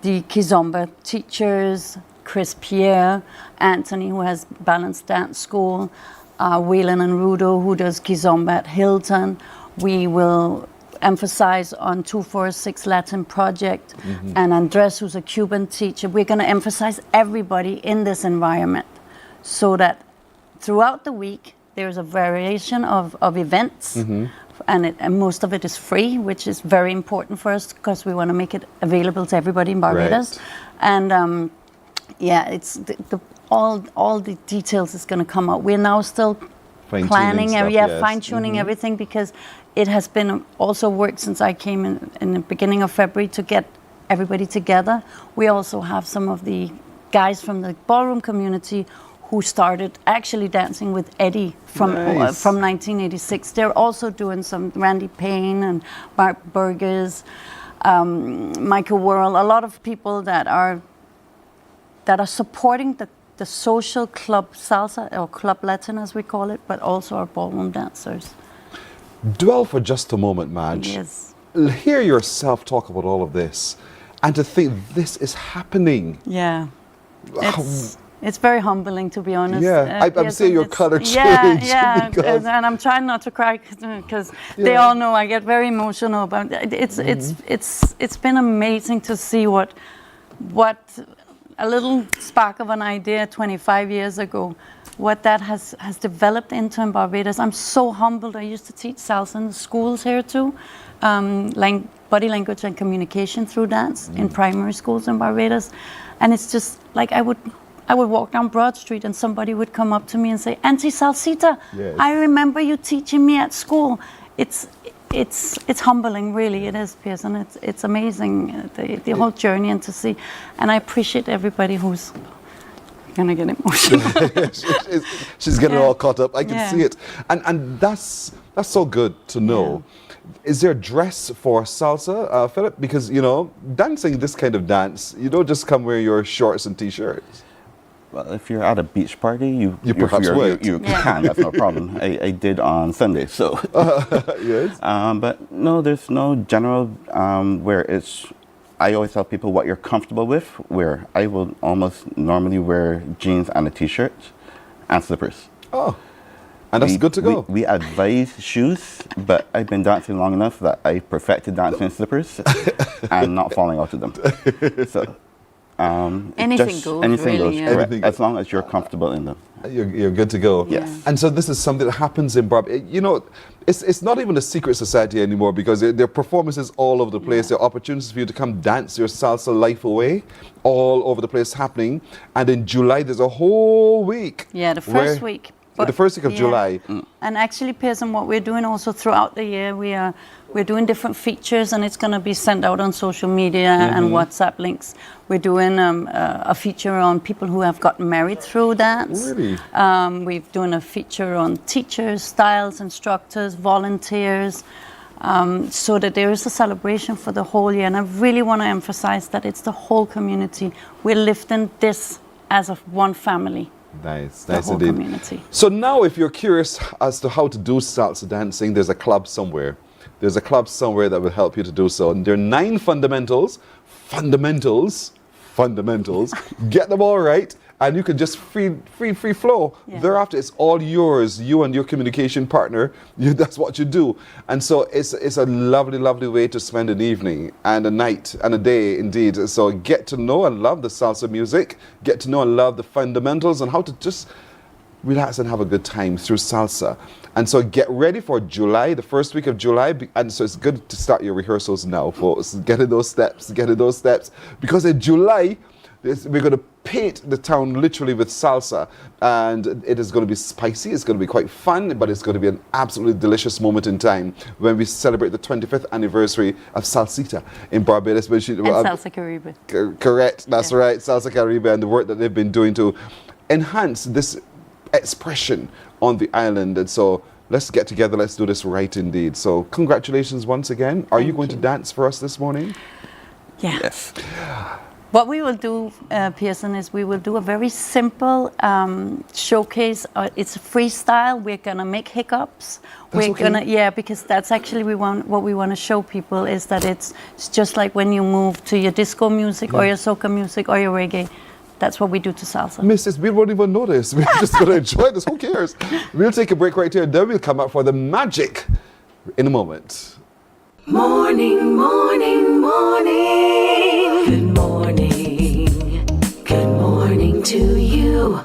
Kizomba teachers, Chris Pierre, Anthony, who has Balanced Dance School, Waylon and Rudo, who does Kizomba at Hilton. We will emphasize on 246 Latin Project, and Andres, who's a Cuban teacher. We're going to emphasize everybody in this environment so that throughout the week, there's a variation of events, and most of it is free, which is very important for us because we want to make it available to everybody in Barbados. And it's all the details is going to come out. We're now still planning, fine-tuning everything, because it has been also work since I came in the beginning of February to get everybody together. We also have some of the guys from the ballroom community who started actually dancing with Eddie from 1986. They're also doing some Randy Payne and Mark Burgess, Michael Worrell, a lot of people that are that are supporting the social club salsa, or club Latin as we call it, but also our ballroom dancers. Dwell for just a moment, Madge. Yes. Hear yourself talk about all of this, and to think this is happening. Yeah. It's very humbling, to be honest. Yeah, I'm seeing your color change. Yeah, and I'm trying not to cry because they all know I get very emotional. But it's been amazing to see what a little spark of an idea 25 years ago, what that has developed into in Barbados. I'm so humbled. I used to teach salsa in the schools here too, body language and communication through dance in primary schools in Barbados, and it's just like I would walk down Broad Street and somebody would come up to me and say, "Auntie Salsita, yes. I remember you teaching me at school." It's humbling, really. It is, Pearson. It's amazing, the whole journey, and to see. And I appreciate everybody who's gonna get emotional. she's getting all caught up. I can see it, and that's so good to know. Yeah. Is there a dress for salsa, Philip? Because dancing this kind of dance, you don't just come wear your shorts and t-shirts. Well, if you're at a beach party, you perhaps would. You can. That's no problem. I did on Sunday, so. Yes. But no, there's no general where it's. I always tell people what you're comfortable with. Where I will almost normally wear jeans and a t-shirt and slippers. Oh, and that's good to go. We advise shoes, but I've been dancing long enough that I perfected dancing in slippers and not falling out of them. So. Anything goes. Anything really, goes, correct, as long as you're comfortable in them. You're good to go. Yes. And so this is something that happens in Barbados. It's not even a secret society anymore, because there are performances all over the place. There are opportunities for you to come dance your salsa life away, all over the place happening. And in July, there's a whole week. Yeah, the first week. The first week of July. And actually, Pearson, what we're doing also throughout the year, we're doing different features, and it's going to be sent out on social media and WhatsApp links. We're doing a feature on people who have gotten married through dance. Really? We're doing a feature on teachers, styles, instructors, volunteers, so that there is a celebration for the whole year. And I really want to emphasize that it's the whole community. We're lifting this as of one family. Nice whole indeed. Community. So now, if you're curious as to how to do salsa dancing, there's a club somewhere. There's a club somewhere that will help you to do so. And there are 9 fundamentals. Get them all right, and you can just free flow. Yeah. Thereafter, it's all yours. You and your communication partner. That's what you do. And so it's a lovely, lovely way to spend an evening and a night and a day, indeed. So get to know and love the salsa music. Get to know and love the fundamentals and how to just relax and have a good time through salsa. And so get ready for July, the first week of July. And so it's good to start your rehearsals now, folks. Get in those steps. Because in July, we're going to paint the town literally with salsa. And it is going to be spicy. It's going to be quite fun, but it's going to be an absolutely delicious moment in time when we celebrate the 25th anniversary of Salsita in Barbados. And Salsa Caribe. Correct. That's right. Salsa Caribe, and the work that they've been doing to enhance this expression on the island. And so let's get together, let's do this right indeed. So congratulations once again. Are you going to dance for us this morning? Yeah. Yes. What we will do, Pearson, is we will do a very simple showcase. It's freestyle. We're gonna make hiccups. Because that's actually what we want to show people is that it's just like when you move to your disco music or your soca music or your reggae. That's what we do to salsa. Mrs. We won't even notice. We're just going to enjoy this. Who cares? We'll take a break right here, and then we'll come up for the magic in a moment. Morning, morning, morning. Good morning. Good morning to you.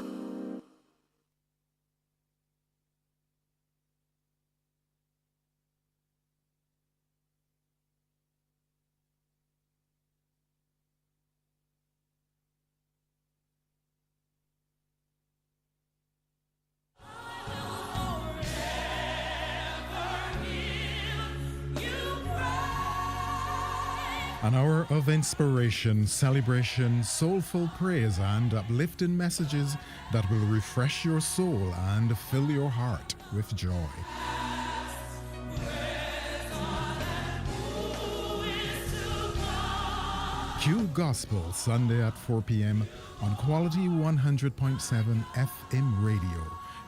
An hour of inspiration, celebration, soulful praise, and uplifting messages that will refresh your soul and fill your heart with joy. Q Gospel, Sunday at 4 p.m. on Quality 100.7 FM radio,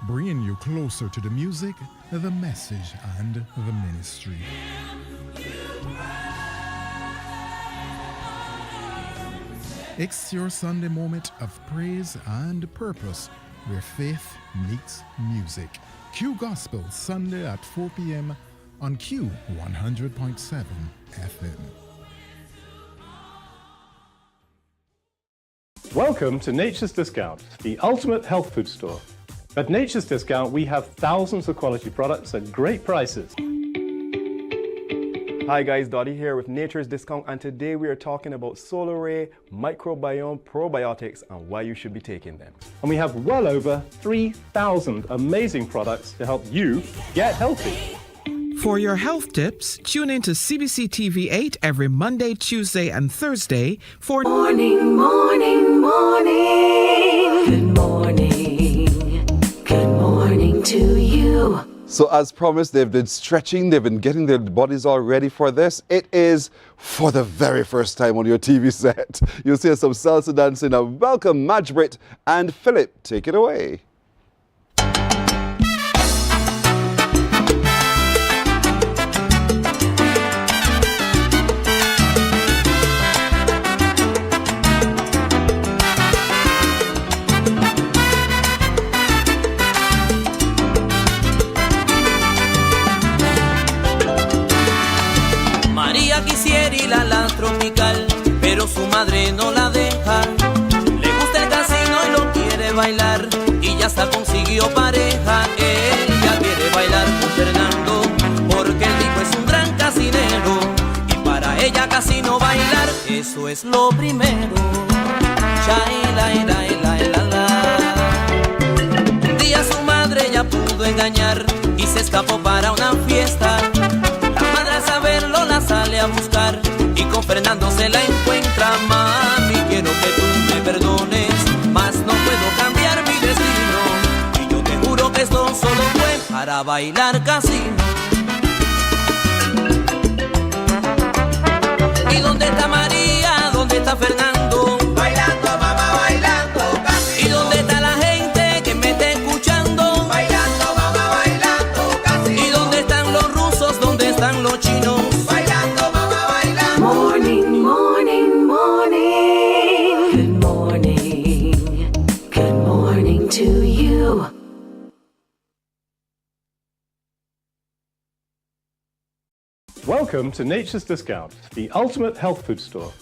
bringing you closer to the music, the message, and the ministry. It's your Sunday moment of praise and purpose, where faith meets music. Q Gospel, Sunday at 4 p.m. on Q 100.7 FM. Welcome to Nature's Discount, the ultimate health food store. At Nature's Discount, we have thousands of quality products at great prices. Hi guys, Dottie here with Nature's Discount, and today we are talking about Challenor microbiome probiotics and why you should be taking them. And we have well over 3,000 amazing products to help you get healthy. For your health tips, tune in to CBC TV 8 every Monday, Tuesday, and Thursday for Morning, morning, morning. Good morning. Good morning to you. So as promised, they've been stretching, they've been getting their bodies all ready for this. It is for the very first time on your TV set. You'll see some salsa dancing. Now welcome Majbrit and Philip. Take it away. La tropical, pero su madre no la deja. Le gusta el casino y lo quiere bailar, y ya hasta consiguió pareja. Ella quiere bailar con Fernando, porque el hijo es un gran casinero, y para ella casino bailar, eso es lo primero. Un día su madre ya pudo engañar y se escapó para una fiesta. La madre al saberlo la sale a buscar y con Fernando se la encuentra. Mami, quiero que tú me perdones, mas no puedo cambiar mi destino, y yo te juro que esto solo fue para bailar casino. ¿Y dónde está María? ¿Dónde está Fernando? Bailando, mamá, bailando casino. ¿Y dónde está la gente que me está escuchando? Bailando, mamá, bailando casino. ¿Y dónde están los rusos? ¿Dónde están los chinos? Morning, morning, morning. Good morning. Good morning to you. Welcome to Nature's Discount, the ultimate health food store.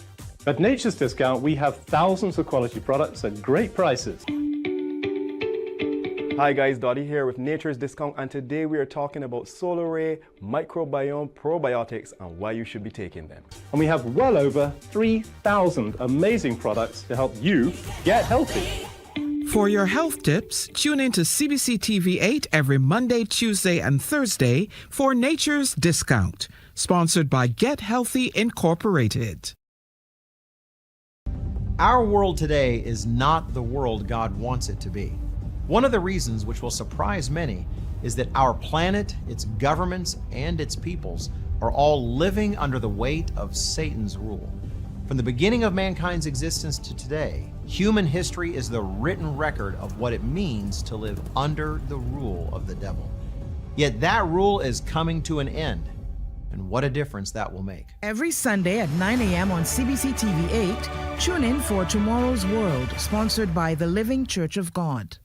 At Nature's Discount, we have thousands of quality products at great prices. Hi guys, Dottie here with Nature's Discount, and today we are talking about Challenor microbiome probiotics and why you should be taking them. And we have well over 3,000 amazing products to help you get healthy. For your health tips, tune in to CBC TV 8 every Monday, Tuesday, and Thursday for Nature's Discount, sponsored by Get Healthy Incorporated. Our world today is not the world God wants it to be. One of the reasons which will surprise many is that our planet, its governments, and its peoples are all living under the weight of Satan's rule. From the beginning of mankind's existence to today, human history is the written record of what it means to live under the rule of the devil. Yet that rule is coming to an end, and what a difference that will make. Every Sunday at 9 a.m. on CBC TV 8, tune in for Tomorrow's World, sponsored by the Living Church of God.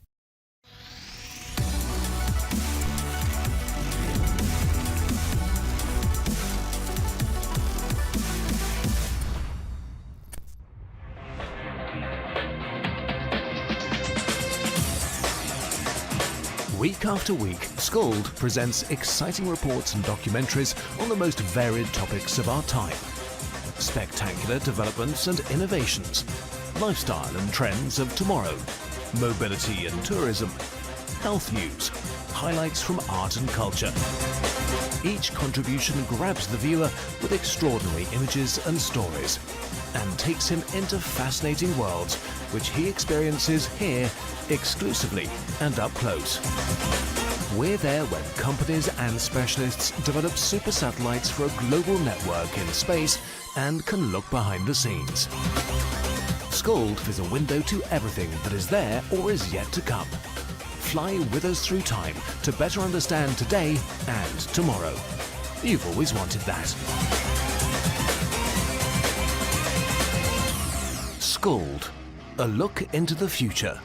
Week after week, Scold presents exciting reports and documentaries on the most varied topics of our time. Spectacular developments and innovations, lifestyle and trends of tomorrow, mobility and tourism, health news, highlights from art and culture. Each contribution grabs the viewer with extraordinary images and stories and takes him into fascinating worlds which he experiences here exclusively and up close. We're there when companies and specialists develop super satellites for a global network in space and can look behind the scenes. Scold is a window to everything that is there or is yet to come. Fly with us through time to better understand today and tomorrow. You've always wanted that. Scold, a look into the future.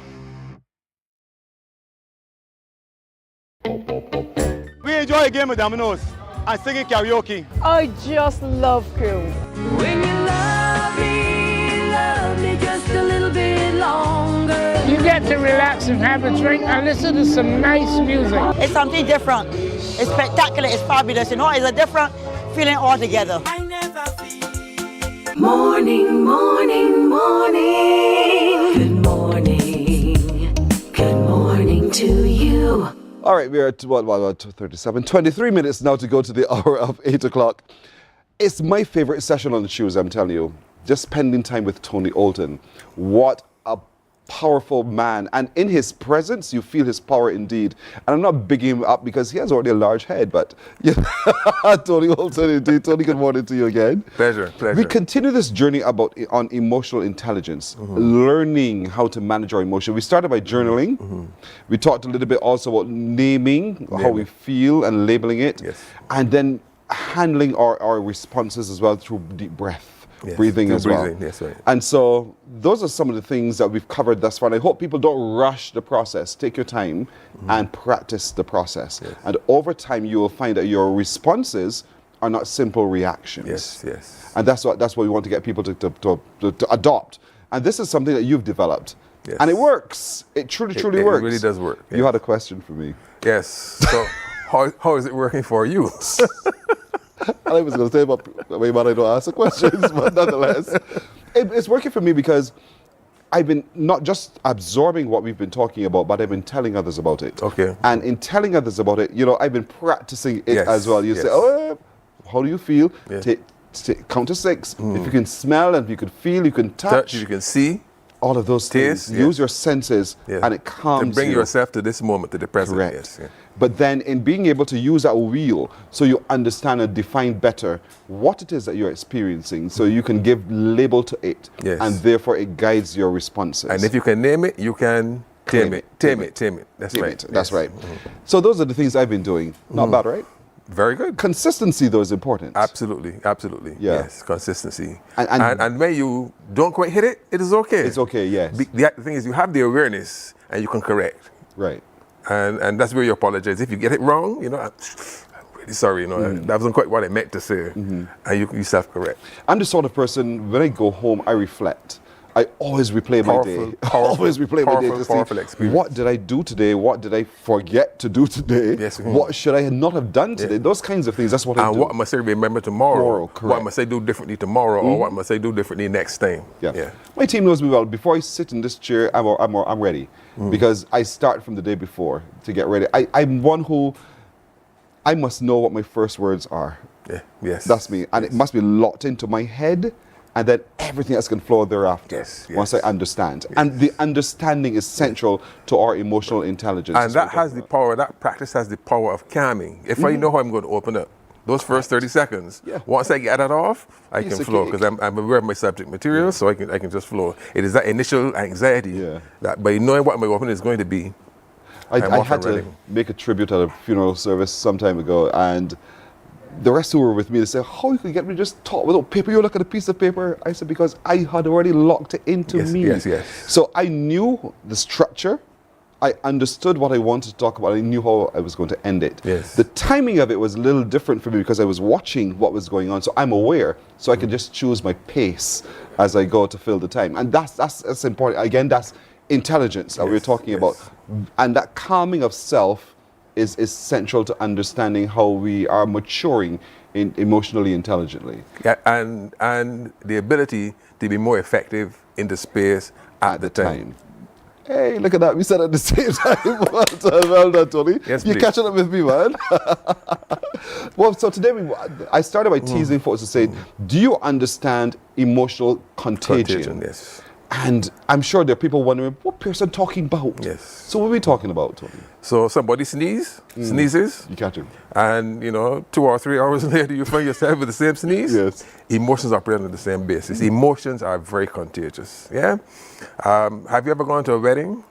We enjoy a game of dominoes and singing karaoke. I just love cruise. When you love me just a little bit longer. You get to relax and have a drink and listen to some nice music. It's something different. It's spectacular. It's fabulous. You know, it's a different feeling altogether. Morning, morning, morning. Good morning. Good morning to you. All right, we are at 23 minutes now to go to the hour of 8 o'clock. It's my favorite session on the Tuesday, I'm telling you. Just spending time with Tony Olton. What a powerful man. And in his presence, you feel his power indeed. And I'm not bigging him up because he has already a large head, but yeah, Tony Olton indeed. Tony, good morning to you again. Pleasure. We continue this journey on emotional intelligence, learning how to manage our emotion. We started by journaling. We talked a little bit also about naming how we feel and labeling it. And then handling our responses as well through deep breath. Breathing as well. Yes, right. And so those are some of the things that we've covered thus far. And I hope people don't rush the process. Take your time and practice the process. And over time, you will find that your responses are not simple reactions. And that's what we want to get people to adopt. And this is something that you've developed. And it works. It truly works. It really does work. You had a question for me. Yes. So how is it working for you? I was going to say about maybe I don't answer questions, but nonetheless, it's working for me because I've been not just absorbing what we've been talking about, but I've been telling others about it. Okay. And in telling others about it, I've been practicing it as well. You say, oh, how do you feel? Count to 6. If you can smell and if you can feel, you can touch. You can see. All of those taste, things. Use your senses and it calms you. To bring yourself to this moment, to the present. Correct. But then in being able to use that wheel so you understand and define better what it is that you're experiencing so you can give label to it. And therefore it guides your responses. And if you can name it, you can tame it. That's right. That's right. So those are the things I've been doing. Not bad, right? Very good. Consistency, though, is important. Absolutely. Yes, consistency. And when you don't quite hit it, it is okay. It's okay, yes. The thing is, you have the awareness and you can correct. Right. And that's where you apologize. If you get it wrong, I'm really sorry, that wasn't quite what I meant to say. And you self-correct. I'm the sort of person, when I go home, I reflect. I always replay my day. Always replay my day to see experience. What did I do today? What did I forget to do today? What should I not have done today? Those kinds of things. That's what I do. And what must I remember tomorrow? Correct. What must I do differently tomorrow? Or what must I do differently next time? Yeah. My team knows me well. Before I sit in this chair, I'm ready. Because I start from the day before to get ready. I'm one who, I must know what my first words are. That's me. And it must be locked into my head. And then everything else can flow thereafter once I understand. And the understanding is central to our emotional intelligence. And that has the power, that practice has the power of calming. If I know how I'm going to open up, those first 30 seconds, once I get that off, I can flow because I'm aware of my subject material, so I can just flow. It is that initial anxiety that by knowing what my opening is going to be, I had to make a tribute at a funeral service some time ago, and the rest who were with me, they said, how you could get me to just talk without paper? You look at a piece of paper. I said, because I had already locked it into me. So I knew the structure. I understood what I wanted to talk about. I knew how I was going to end it. The timing of it was a little different for me because I was watching what was going on. So I'm aware. So I can just choose my pace as I go to fill the time. And that's important. Again, that's intelligence that we're talking about. And that calming of self is central to understanding how we are maturing emotionally intelligently. And the ability to be more effective in the space at the time. Hey, look at that. We said at the same time. Well done, Tony. You're catching up with me, man. Well, so today I started by teasing folks to say, do you understand emotional contagion? And I'm sure there are people wondering, what person talking about? Yes. So what are we talking about, Tony? So somebody sneezes. You catch him. And, 2 or 3 hours later, you find yourself with the same sneeze. Yes. Emotions operate on the same basis. Emotions are very contagious, yeah? Have you ever gone to a wedding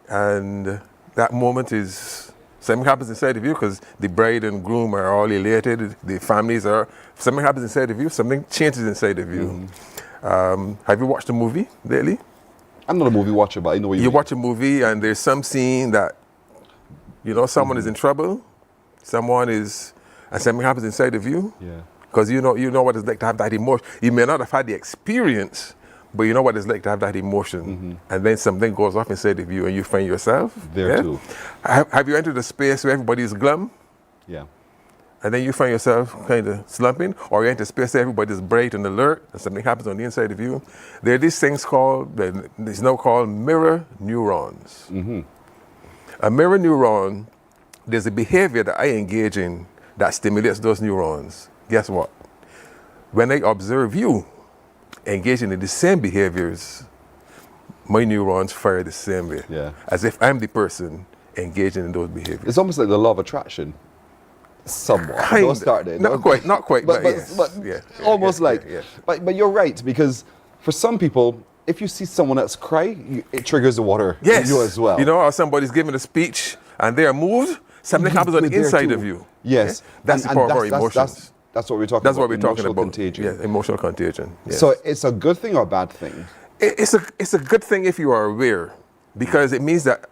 and that moment is, something happens inside of you because the bride and groom are all elated, the families are, something happens inside of you, something changes inside of you. Have you watched a movie lately? I'm not a movie watcher, but I know what you mean. watch a movie and there's some scene that, someone is in trouble, and something happens inside of you. Yeah. Because you know what it's like to have that emotion. You may not have had the experience, but you know what it's like to have that emotion. And then something goes off inside of you and you find yourself there too. Have you entered a space where everybody's glum? Yeah. And then you find yourself kind of slumping, or you enter a space where everybody's bright and alert, and something happens on the inside of you. There are these things it's now called mirror neurons. A mirror neuron, there's a behavior that I engage in that stimulates those neurons. Guess what? When I observe you engaging in the same behaviors, my neurons fire the same way. Yeah. As if I'm the person engaging in those behaviors. It's almost like the law of attraction. Somewhat. Don't start there. Not quite, but yes. Almost like. But you're right, because for some people, if you see someone else cry, it triggers the water in you as well. Or somebody's giving a speech and they're moved, something happens on the inside of you. Yes. That's the power of our emotions. That's what we're talking about. That's what we're talking about. Contagion. Yeah, emotional contagion. Yes. So it's a good thing or a bad thing? It's a good thing if you are aware, because it means that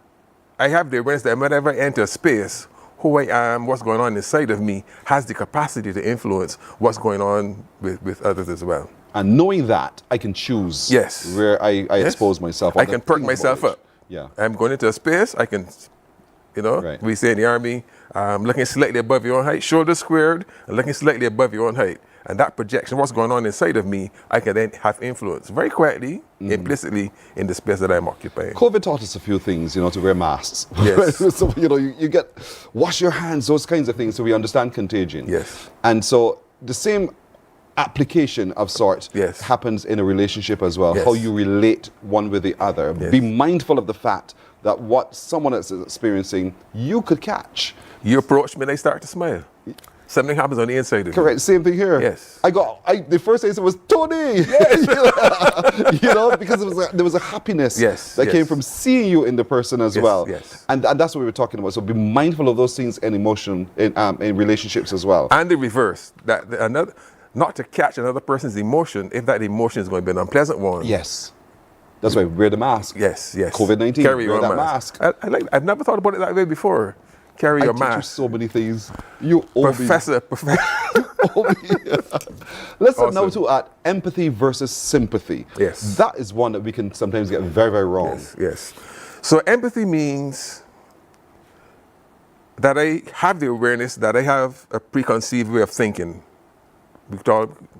I have the awareness that whenever I enter a space, who I am, what's going on inside of me, has the capacity to influence what's going on with others as well. And knowing that, I can choose where I expose myself. I can perk myself up. Yeah. I'm going into a space, I can, we say in the army, looking slightly above your own height, shoulders squared, and looking slightly above your own height. And that projection, what's going on inside of me, I can then have influence very quietly, implicitly, in the space that I'm occupying. COVID taught us a few things, to wear masks. Yes. So, you get, wash your hands, those kinds of things, so we understand contagion. Yes. And so the same application of sorts happens in a relationship as well, how you relate one with the other. Be mindful of the fact that what someone else is experiencing, you could catch. You approach me and I start to smile. Something happens on the inside of you. Correct. Same thing here. Yes. The first thing I said was Tony. Yes. Because there was a happiness that came from seeing you in the person as well. Yes. And that's what we were talking about. So be mindful of those things in emotion in relationships as well. And the reverse, not to catch another person's emotion if that emotion is going to be an unpleasant one. Yes. That's why wear the mask. Yes. COVID-19. Carry your that mask. I've never thought about it that way before. Carry your mask. I teach you so many things. You Professor. Let's look now at empathy versus sympathy. Yes. That is one that we can sometimes get very, very wrong. Yes. So empathy means that I have the awareness that I have a preconceived way of thinking. We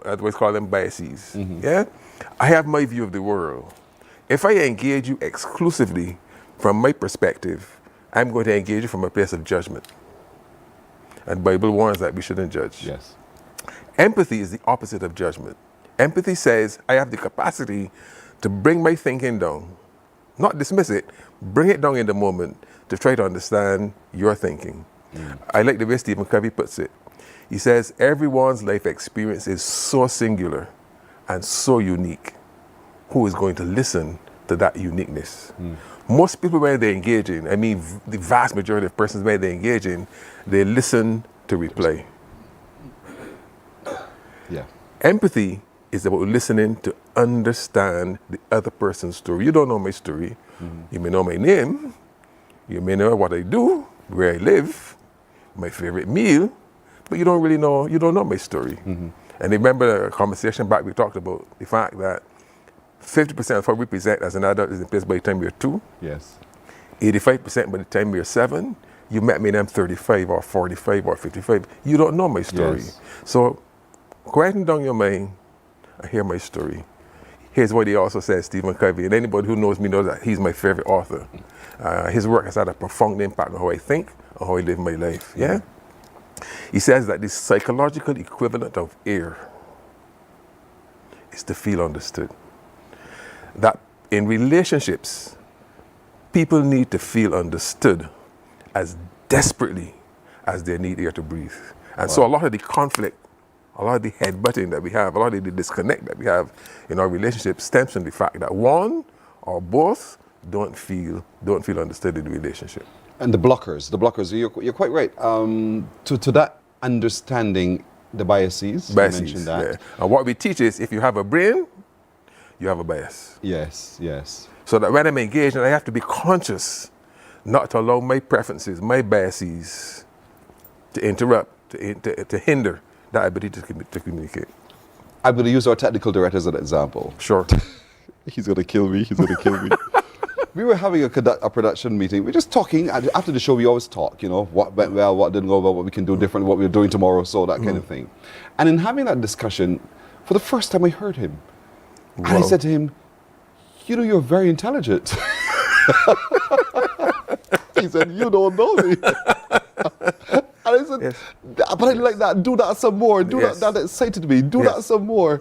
otherwise call them biases. Yeah? I have my view of the world. If I engage you exclusively from my perspective, I'm going to engage you from a place of judgment. And the Bible warns that we shouldn't judge. Yes. Empathy is the opposite of judgment. Empathy says I have the capacity to bring my thinking down, not dismiss it, bring it down in the moment to try to understand your thinking. I like the way Stephen Covey puts it. He says, everyone's life experience is so singular and so unique. Who is going to listen to that uniqueness? Most people, when they engage in, the vast majority of persons, when they engage in, they listen to reply. Yeah. Empathy is about listening to understand the other person's story. You don't know my story. You may know my name. You may know what I do, where I live, my favorite meal, but you don't know my story. And remember the conversation back we talked about the fact that 50% of what we present as an adult is in place by the time you're 2. Yes. 85% by the time you're 7. You met me when I'm 35 or 45 or 55. You don't know my story. Yes. So quieten down your mind and hear my story. Here's what he also says, Stephen Covey, and anybody who knows me knows that he's my favorite author. His work has had a profound impact on how I think and how I live my life. Yeah? He says that the psychological equivalent of air is to feel understood. that in relationships, people need to feel understood as desperately as they need air to breathe. And so a lot of the conflict, a lot of the headbutting that we have, a lot of the disconnect that we have in our relationship stems from the fact that one or both don't feel understood in the relationship. And the blockers, you're quite right. To that understanding the biases, you mentioned that. Yeah. And what we teach is if you have a brain, you have a bias. Yes, yes. So that when I'm engaged, I have to be conscious not to allow my preferences, my biases to interrupt, to hinder that ability to communicate. I'm going to use our technical director as an example. Sure. He's going to kill me. We were having a production meeting. We're just talking. After the show, we always talk, what went well, what didn't go well, what we can do different, what we're doing tomorrow, so that kind of thing. And in having that discussion, for the first time I heard him. And I said to him, you're very intelligent. He said, you don't know me. And I said, but I like that. Do that some more. That excited me. Do that some more.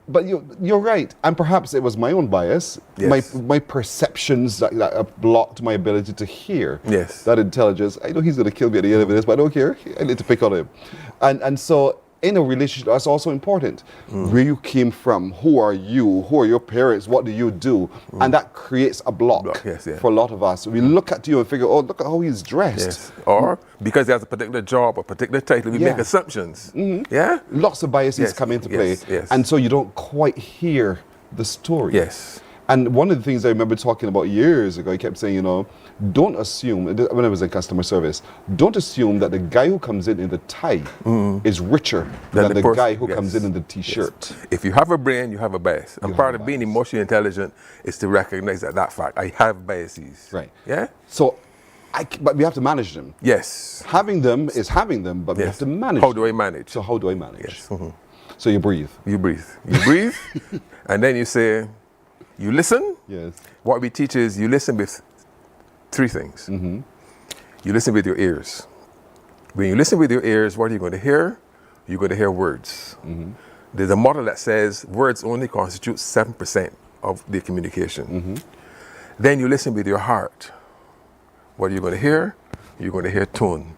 But you're right. And perhaps it was my own bias, my perceptions that blocked my ability to hear that intelligence. I know he's going to kill me at the end of this, but I don't care. I need to pick on him. And so in a relationship, that's also important. Where you came from, who are you, who are your parents, what do you do? And that creates a block for a lot of us. We look at you and figure, oh, look at how he's dressed. Or because he has a particular job or particular title, we make assumptions. Yeah? Lots of biases come into play. And so you don't quite hear the story. Yes. And one of the things I remember talking about years ago, he kept saying, don't assume, when I was in customer service, don't assume that the guy who comes in the tie is richer than the guy who comes in the t-shirt. If you have a brain, you have a bias. And part of being emotionally intelligent is to recognize that fact. I have biases. Right. Yeah? So, but we have to manage them. Yes. Having them is having them, but we have to manage How do I manage? So how do I manage? Yes. So you breathe. You breathe. And then you say, you listen. Yes. What we teach is you listen with three things. You listen with your ears. When you listen with your ears, what are you going to hear? You're going to hear words. There's a model that says words only constitute 7% of the communication. Then you listen with your heart. What are you going to hear? You're going to hear tone.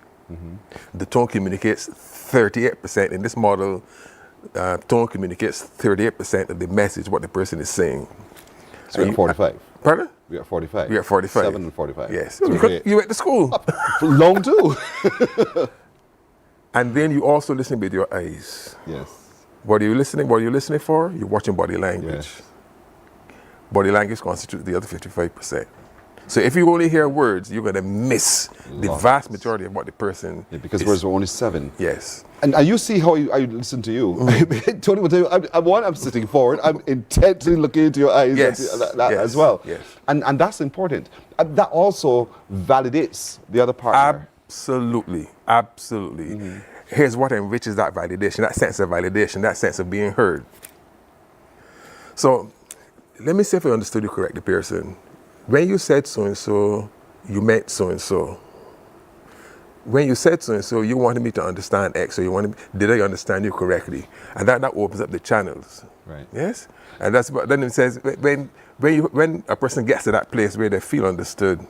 The tone communicates 38%. In this model, tone communicates 38% of the message, what the person is saying. So you're at 45. Pardon? We're at 45. We're at 45. 7 and 45. Yes. You went to school. Long too. And then you also listen with your eyes. Yes. What are you listening? What are you listening for? You're watching body language. Yes. Body language constitutes the other 55%. So if you only hear words, you're going to miss the vast majority of what the person because words are only 7. Yes. And you see how I listen to you. Tony will tell you, I'm sitting forward, I'm intently looking into your eyes as well. Yes. And that's important. That also validates the other partner. Absolutely. Here's what enriches that validation, that sense of validation, that sense of being heard. So let me see if I understood you correctly, Pearson. When you said so-and-so, you meant so-and-so. When you said so-and-so, you wanted me to understand X, or did I understand you correctly? And that opens up the channels. Right. Yes? And that's what, then it says, when a person gets to that place where they feel understood,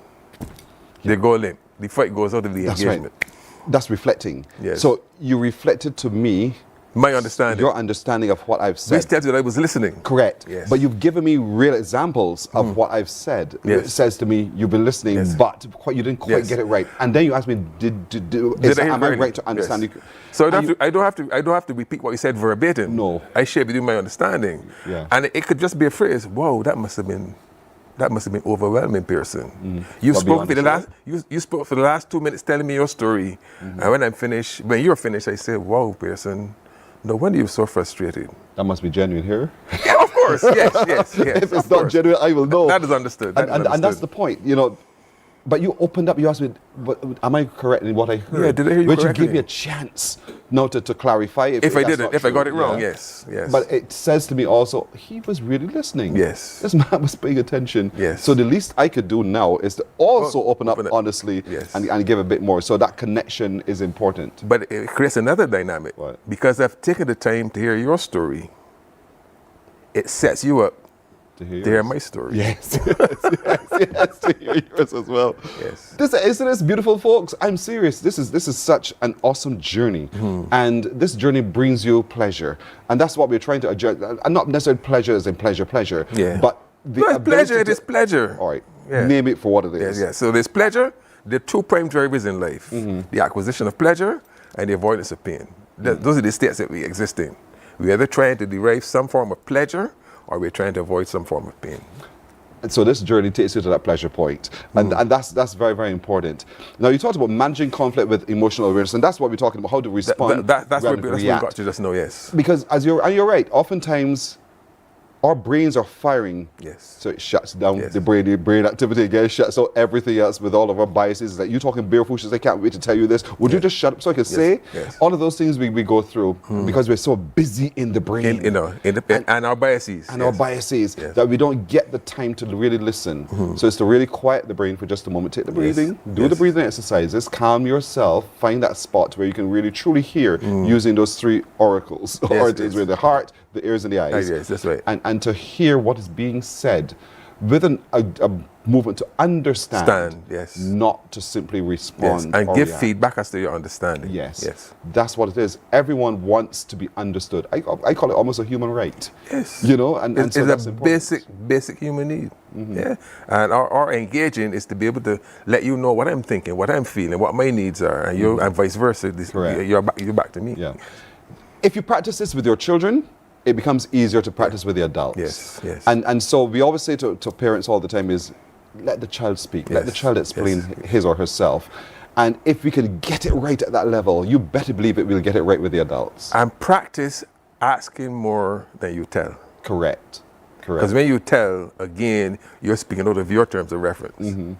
they go limp. The fight goes out of the engagement. Right. That's reflecting. Yes. So you reflected to me my understanding. Your understanding of what I've said. Which tells you that I was listening. Correct. Yes. But you've given me real examples of what I've said. Yes. It says to me, you've been listening, but you didn't quite get it right. And then you ask me, am I right to understand you? So I don't have to repeat what you said verbatim. No. I share with you my understanding. Yeah. And it could just be a phrase, whoa, that must have been overwhelming, Pearson. You spoke for the last 2 minutes telling me your story. And when you're finished, I said, wow, Pearson, no wonder you're so frustrated. That must be genuine here. Yeah, of course. Yes. If it's not genuine, I will know. That is understood. And that's the point, But you opened up, you asked me, am I correct in what I heard? Yeah, did I hear you correctly? Which you gave me a chance now to clarify. If I got it wrong, yes. But it says to me also, he was really listening. Yes. This man was paying attention. Yes. So the least I could do now is to also open up honestly yes. and give a bit more. So that connection is important. But it creates another dynamic. What? Because I've taken the time to hear your story, it sets you up To hear, to hear my story. Yes, yes, to hear yours as well. Yes. Isn't this beautiful, folks? I'm serious. This is such an awesome journey, and this journey brings you pleasure, and that's what we're trying to address. And not necessarily pleasure as in pleasure, Yeah. but pleasure. It is pleasure. All right, Yeah. name it for what it is. Yes, yes. So there's pleasure. There are two prime drivers in life: the acquisition of pleasure and the avoidance of pain. Those are the states that we exist in. We're either trying to derive some form of pleasure, or we're trying to avoid some form of pain. And so this journey takes you to that pleasure point. And that's very, very important. Now, you talked about managing conflict with emotional awareness, and that's what we're talking about, how to respond. That's what we got to just know, yes. Because you're right, oftentimes our brains are firing. Yes. So it shuts down the brain activity again, shuts out everything else with all of our biases. Like you talking barefoosh, I can't wait to tell you this. Would you just shut up so I can say? Yes. All of those things we go through because we're so busy in the brain. And our biases. And our biases that we don't get the time to really listen. So it's to really quiet the brain for just a moment. Take the breathing, do the breathing exercises, calm yourself, find that spot where you can really truly hear using those three oracles. Oracles with the heart, the ears, and the eyes. Yes, that's right. And to hear what is being said with a movement to understand, not to simply respond. And or give react. feedback as to your understanding. Yes. That's what it is. Everyone wants to be understood. I call it almost a human right. Yes. You know, and it's so that's a important. basic human need. Yeah. And our engaging is to be able to let you know what I'm thinking, what I'm feeling, what my needs are, and you and vice versa. You're back to me. Yeah. If you practice this with your children, it becomes easier to practice with the adults. Yes. And so we always say to parents all the time is, let the child speak, let the child explain his or herself. And if we can get it right at that level, you better believe it, we'll get it right with the adults. And practice asking more than you tell. Correct. Because when you tell, again, you're speaking out of your terms of reference.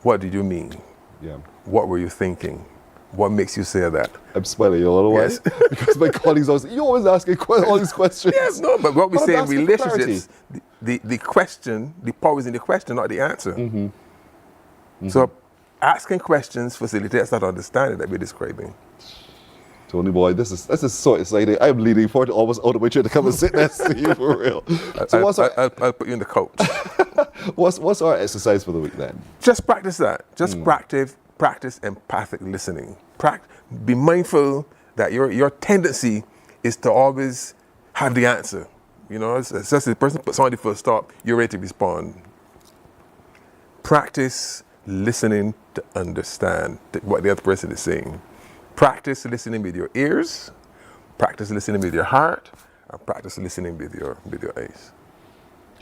What did you mean? Yeah. What were you thinking? What makes you say that? I'm smiling a little way because my colleagues always say, you're always asking all these questions. Yes, no, but what we say in asking relationships, the question, the power is in the question, not the answer. So asking questions facilitates that understanding that we're describing. Tony boy, this is so exciting. I'm leaning forward almost all the way to come and sit next to you for real. So I'll put you in the coach. what's our exercise for the week then? Just practice that. Just practice empathic listening. Be mindful that your tendency is to always have the answer. You know, it's just the person puts on the first stop, you're ready to respond. Practice listening to understand what the other person is saying. Practice listening with your ears, practice listening with your heart, and practice listening with your eyes.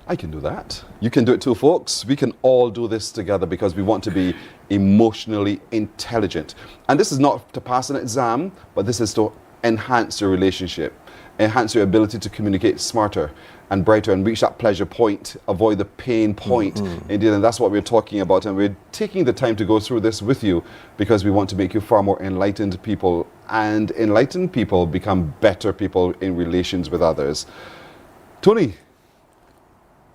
I can do that. You can do it too, folks. We can all do this together because we want to be emotionally intelligent. And this is not to pass an exam, but this is to enhance your relationship, enhance your ability to communicate smarter and brighter and reach that pleasure point, avoid the pain point. Indeed, and that's what we're talking about. And we're taking the time to go through this with you because we want to make you far more enlightened people, and enlightened people become better people in relations with others. Tony,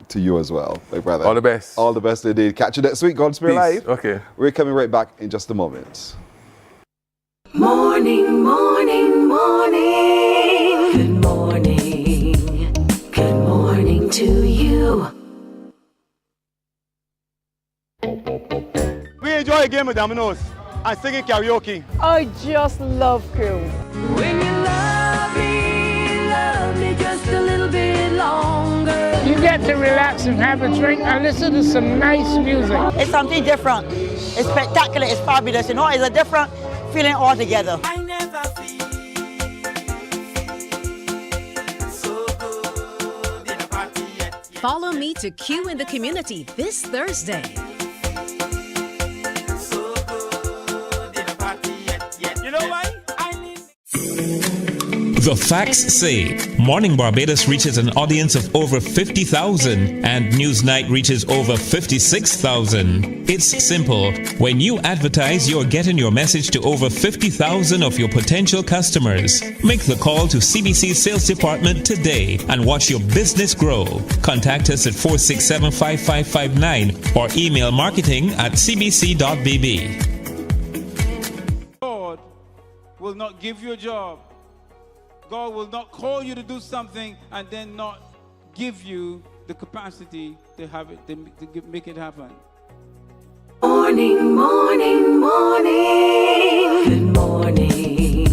to you as well, my brother. All the best. All the best indeed. Catch you next week, God's Spirit Live. Okay. We're coming right back in just a moment. Morning, morning, morning. Good morning. Good morning to you. We enjoy a game of dominoes and singing karaoke. I just love cruise. When you love me just a little bit longer. You get to relax and have a drink and listen to some nice music. It's something different. It's spectacular. It's fabulous. You know, it's a different feeling altogether. I never feel so good in a party yet. Follow me to Q in the Community this Thursday. So good in a party yet. You know why? The facts say Morning Barbados reaches an audience of over 50,000 and Newsnight reaches over 56,000. It's simple. When you advertise, you're getting your message to over 50,000 of your potential customers. Make the call to CBC Sales Department today and watch your business grow. Contact us at 467-5559 or email marketing@cbc.bb. God will not give you a job. God will not call you to do something and then not give you the capacity to have it, to make it happen. Morning, morning, morning. Good morning.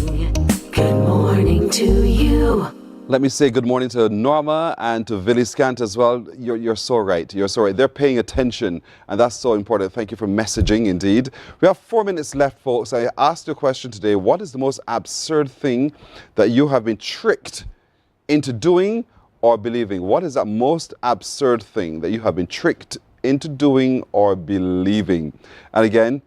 Good morning to you. Let me say good morning to Norma and to Villy Scant as well. You're so right. You're so right. They're paying attention, and that's so important. Thank you for messaging, indeed. We have 4 minutes left, folks. I asked you a question today. What is the most absurd thing that you have been tricked into doing or believing? What is that most absurd thing that you have been tricked into doing or believing? And again,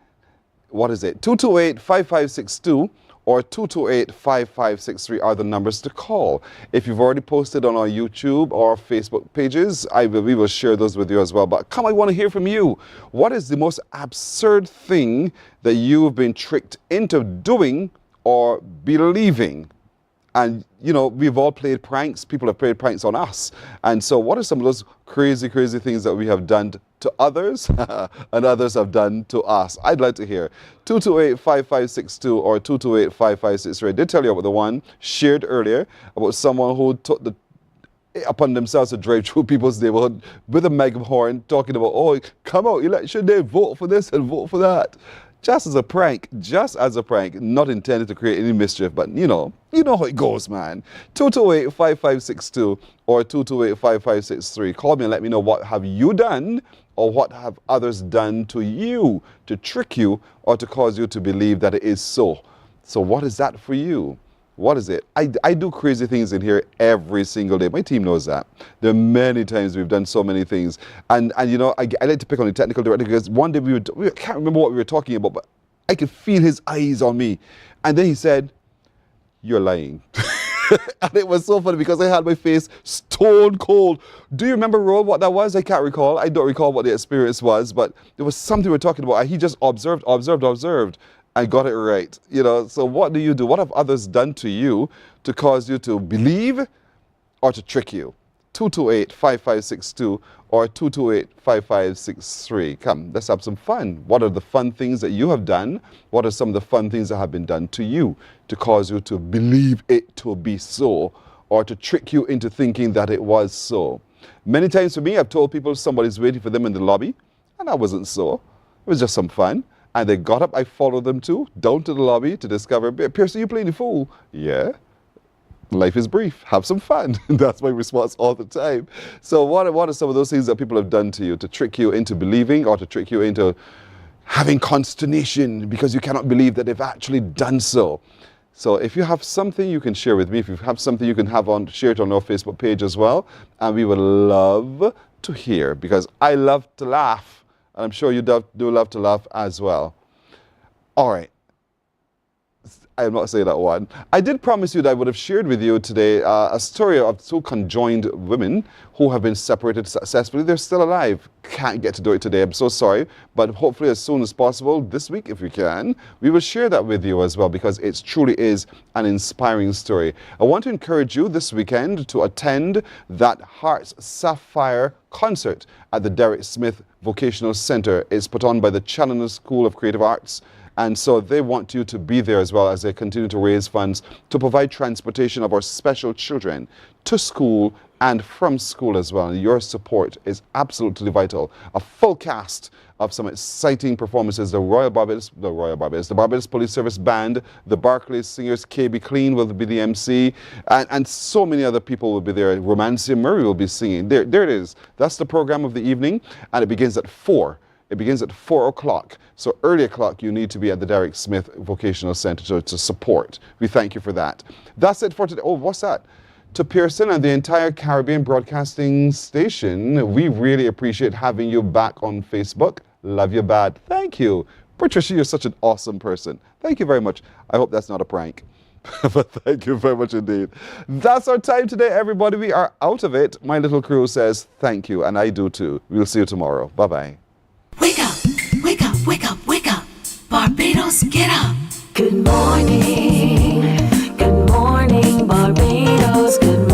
what is it? 228-5562 or 228-5563 are the numbers to call. If you've already posted on our YouTube or Facebook pages, we will share those with you as well. But come, I want to hear from you. What is the most absurd thing that you've been tricked into doing or believing? And, you know, we've all played pranks. People have played pranks on us. And so what are some of those crazy, crazy things that we have done to others and others have done to us? I'd like to hear. 228-5562 or 228-5563. I did tell you about the one shared earlier about someone who took upon themselves to drive through people's neighborhood with a megaphone talking about, oh, come out, election day, vote for this and vote for that. Just as a prank, not intended to create any mischief, but you know how it goes, man. 228-5562 or 228-5563. Call me and let me know what have you done or what have others done to you to trick you or to cause you to believe that it is so. So what is that for you? What is it? I do crazy things in here every single day. My team knows that. There are many times we've done so many things. And you know, I like to pick on the technical director because one day we can't remember what we were talking about, but I could feel his eyes on me. And then he said, "You're lying." And it was so funny because I had my face stone cold. Do you remember, Ro, what that was? I can't recall. I don't recall what the experience was, but there was something we were talking about. And he just observed. I got it right. You know, so what do you do? What have others done to you to cause you to believe or to trick you? 228-5562 or 228-5563. Come, let's have some fun. What are the fun things that you have done? What are some of the fun things that have been done to you to cause you to believe it to be so or to trick you into thinking that it was so? Many times for me, I've told people somebody's waiting for them in the lobby, and that wasn't so. It was just some fun. And they got up, I followed them too, down to the lobby to discover, Pearson, you playing the fool. Yeah, life is brief, have some fun. That's my response all the time. So what are some of those things that people have done to you to trick you into believing or to trick you into having consternation because you cannot believe that they've actually done so? So if you have something you can share with me, if you have something you can share it on our Facebook page as well, and we would love to hear because I love to laugh. And I'm sure you do love to laugh as well. All right. I'm not saying that one. I did promise you that I would have shared with you today a story of two conjoined women who have been separated successfully. They're still alive. Can't get to do it today. I'm so sorry. But hopefully as soon as possible, this week if we can, we will share that with you as well because it truly is an inspiring story. I want to encourage you this weekend to attend that Heart's Sapphire concert at the Derek Smith Vocational Center. It's put on by the Challenor School of Creative Arts. And so they want you to be there as well as they continue to raise funds to provide transportation of our special children to school and from school as well. And your support is absolutely vital. A full cast of some exciting performances. The Barbados Police Service Band, the Barclays Singers, KB Clean will be the MC, and so many other people will be there. Romancia Murray will be singing. There it is. That's the program of the evening, and it begins at 4. It begins at 4 o'clock. So early o'clock, you need to be at the Derek Smith Vocational Center to support. We thank you for that. That's it for today. Oh, what's that? To Pearson and the entire Caribbean Broadcasting Station, we really appreciate having you back on Facebook. Love you bad. Thank you. Patricia, you're such an awesome person. Thank you very much. I hope that's not a prank. But thank you very much indeed. That's our time today, everybody. We are out of it. My little crew says thank you, and I do too. We'll see you tomorrow. Bye-bye. Wake up, wake up, wake up, wake up. Barbados, get up. Good morning, Barbados, good morning.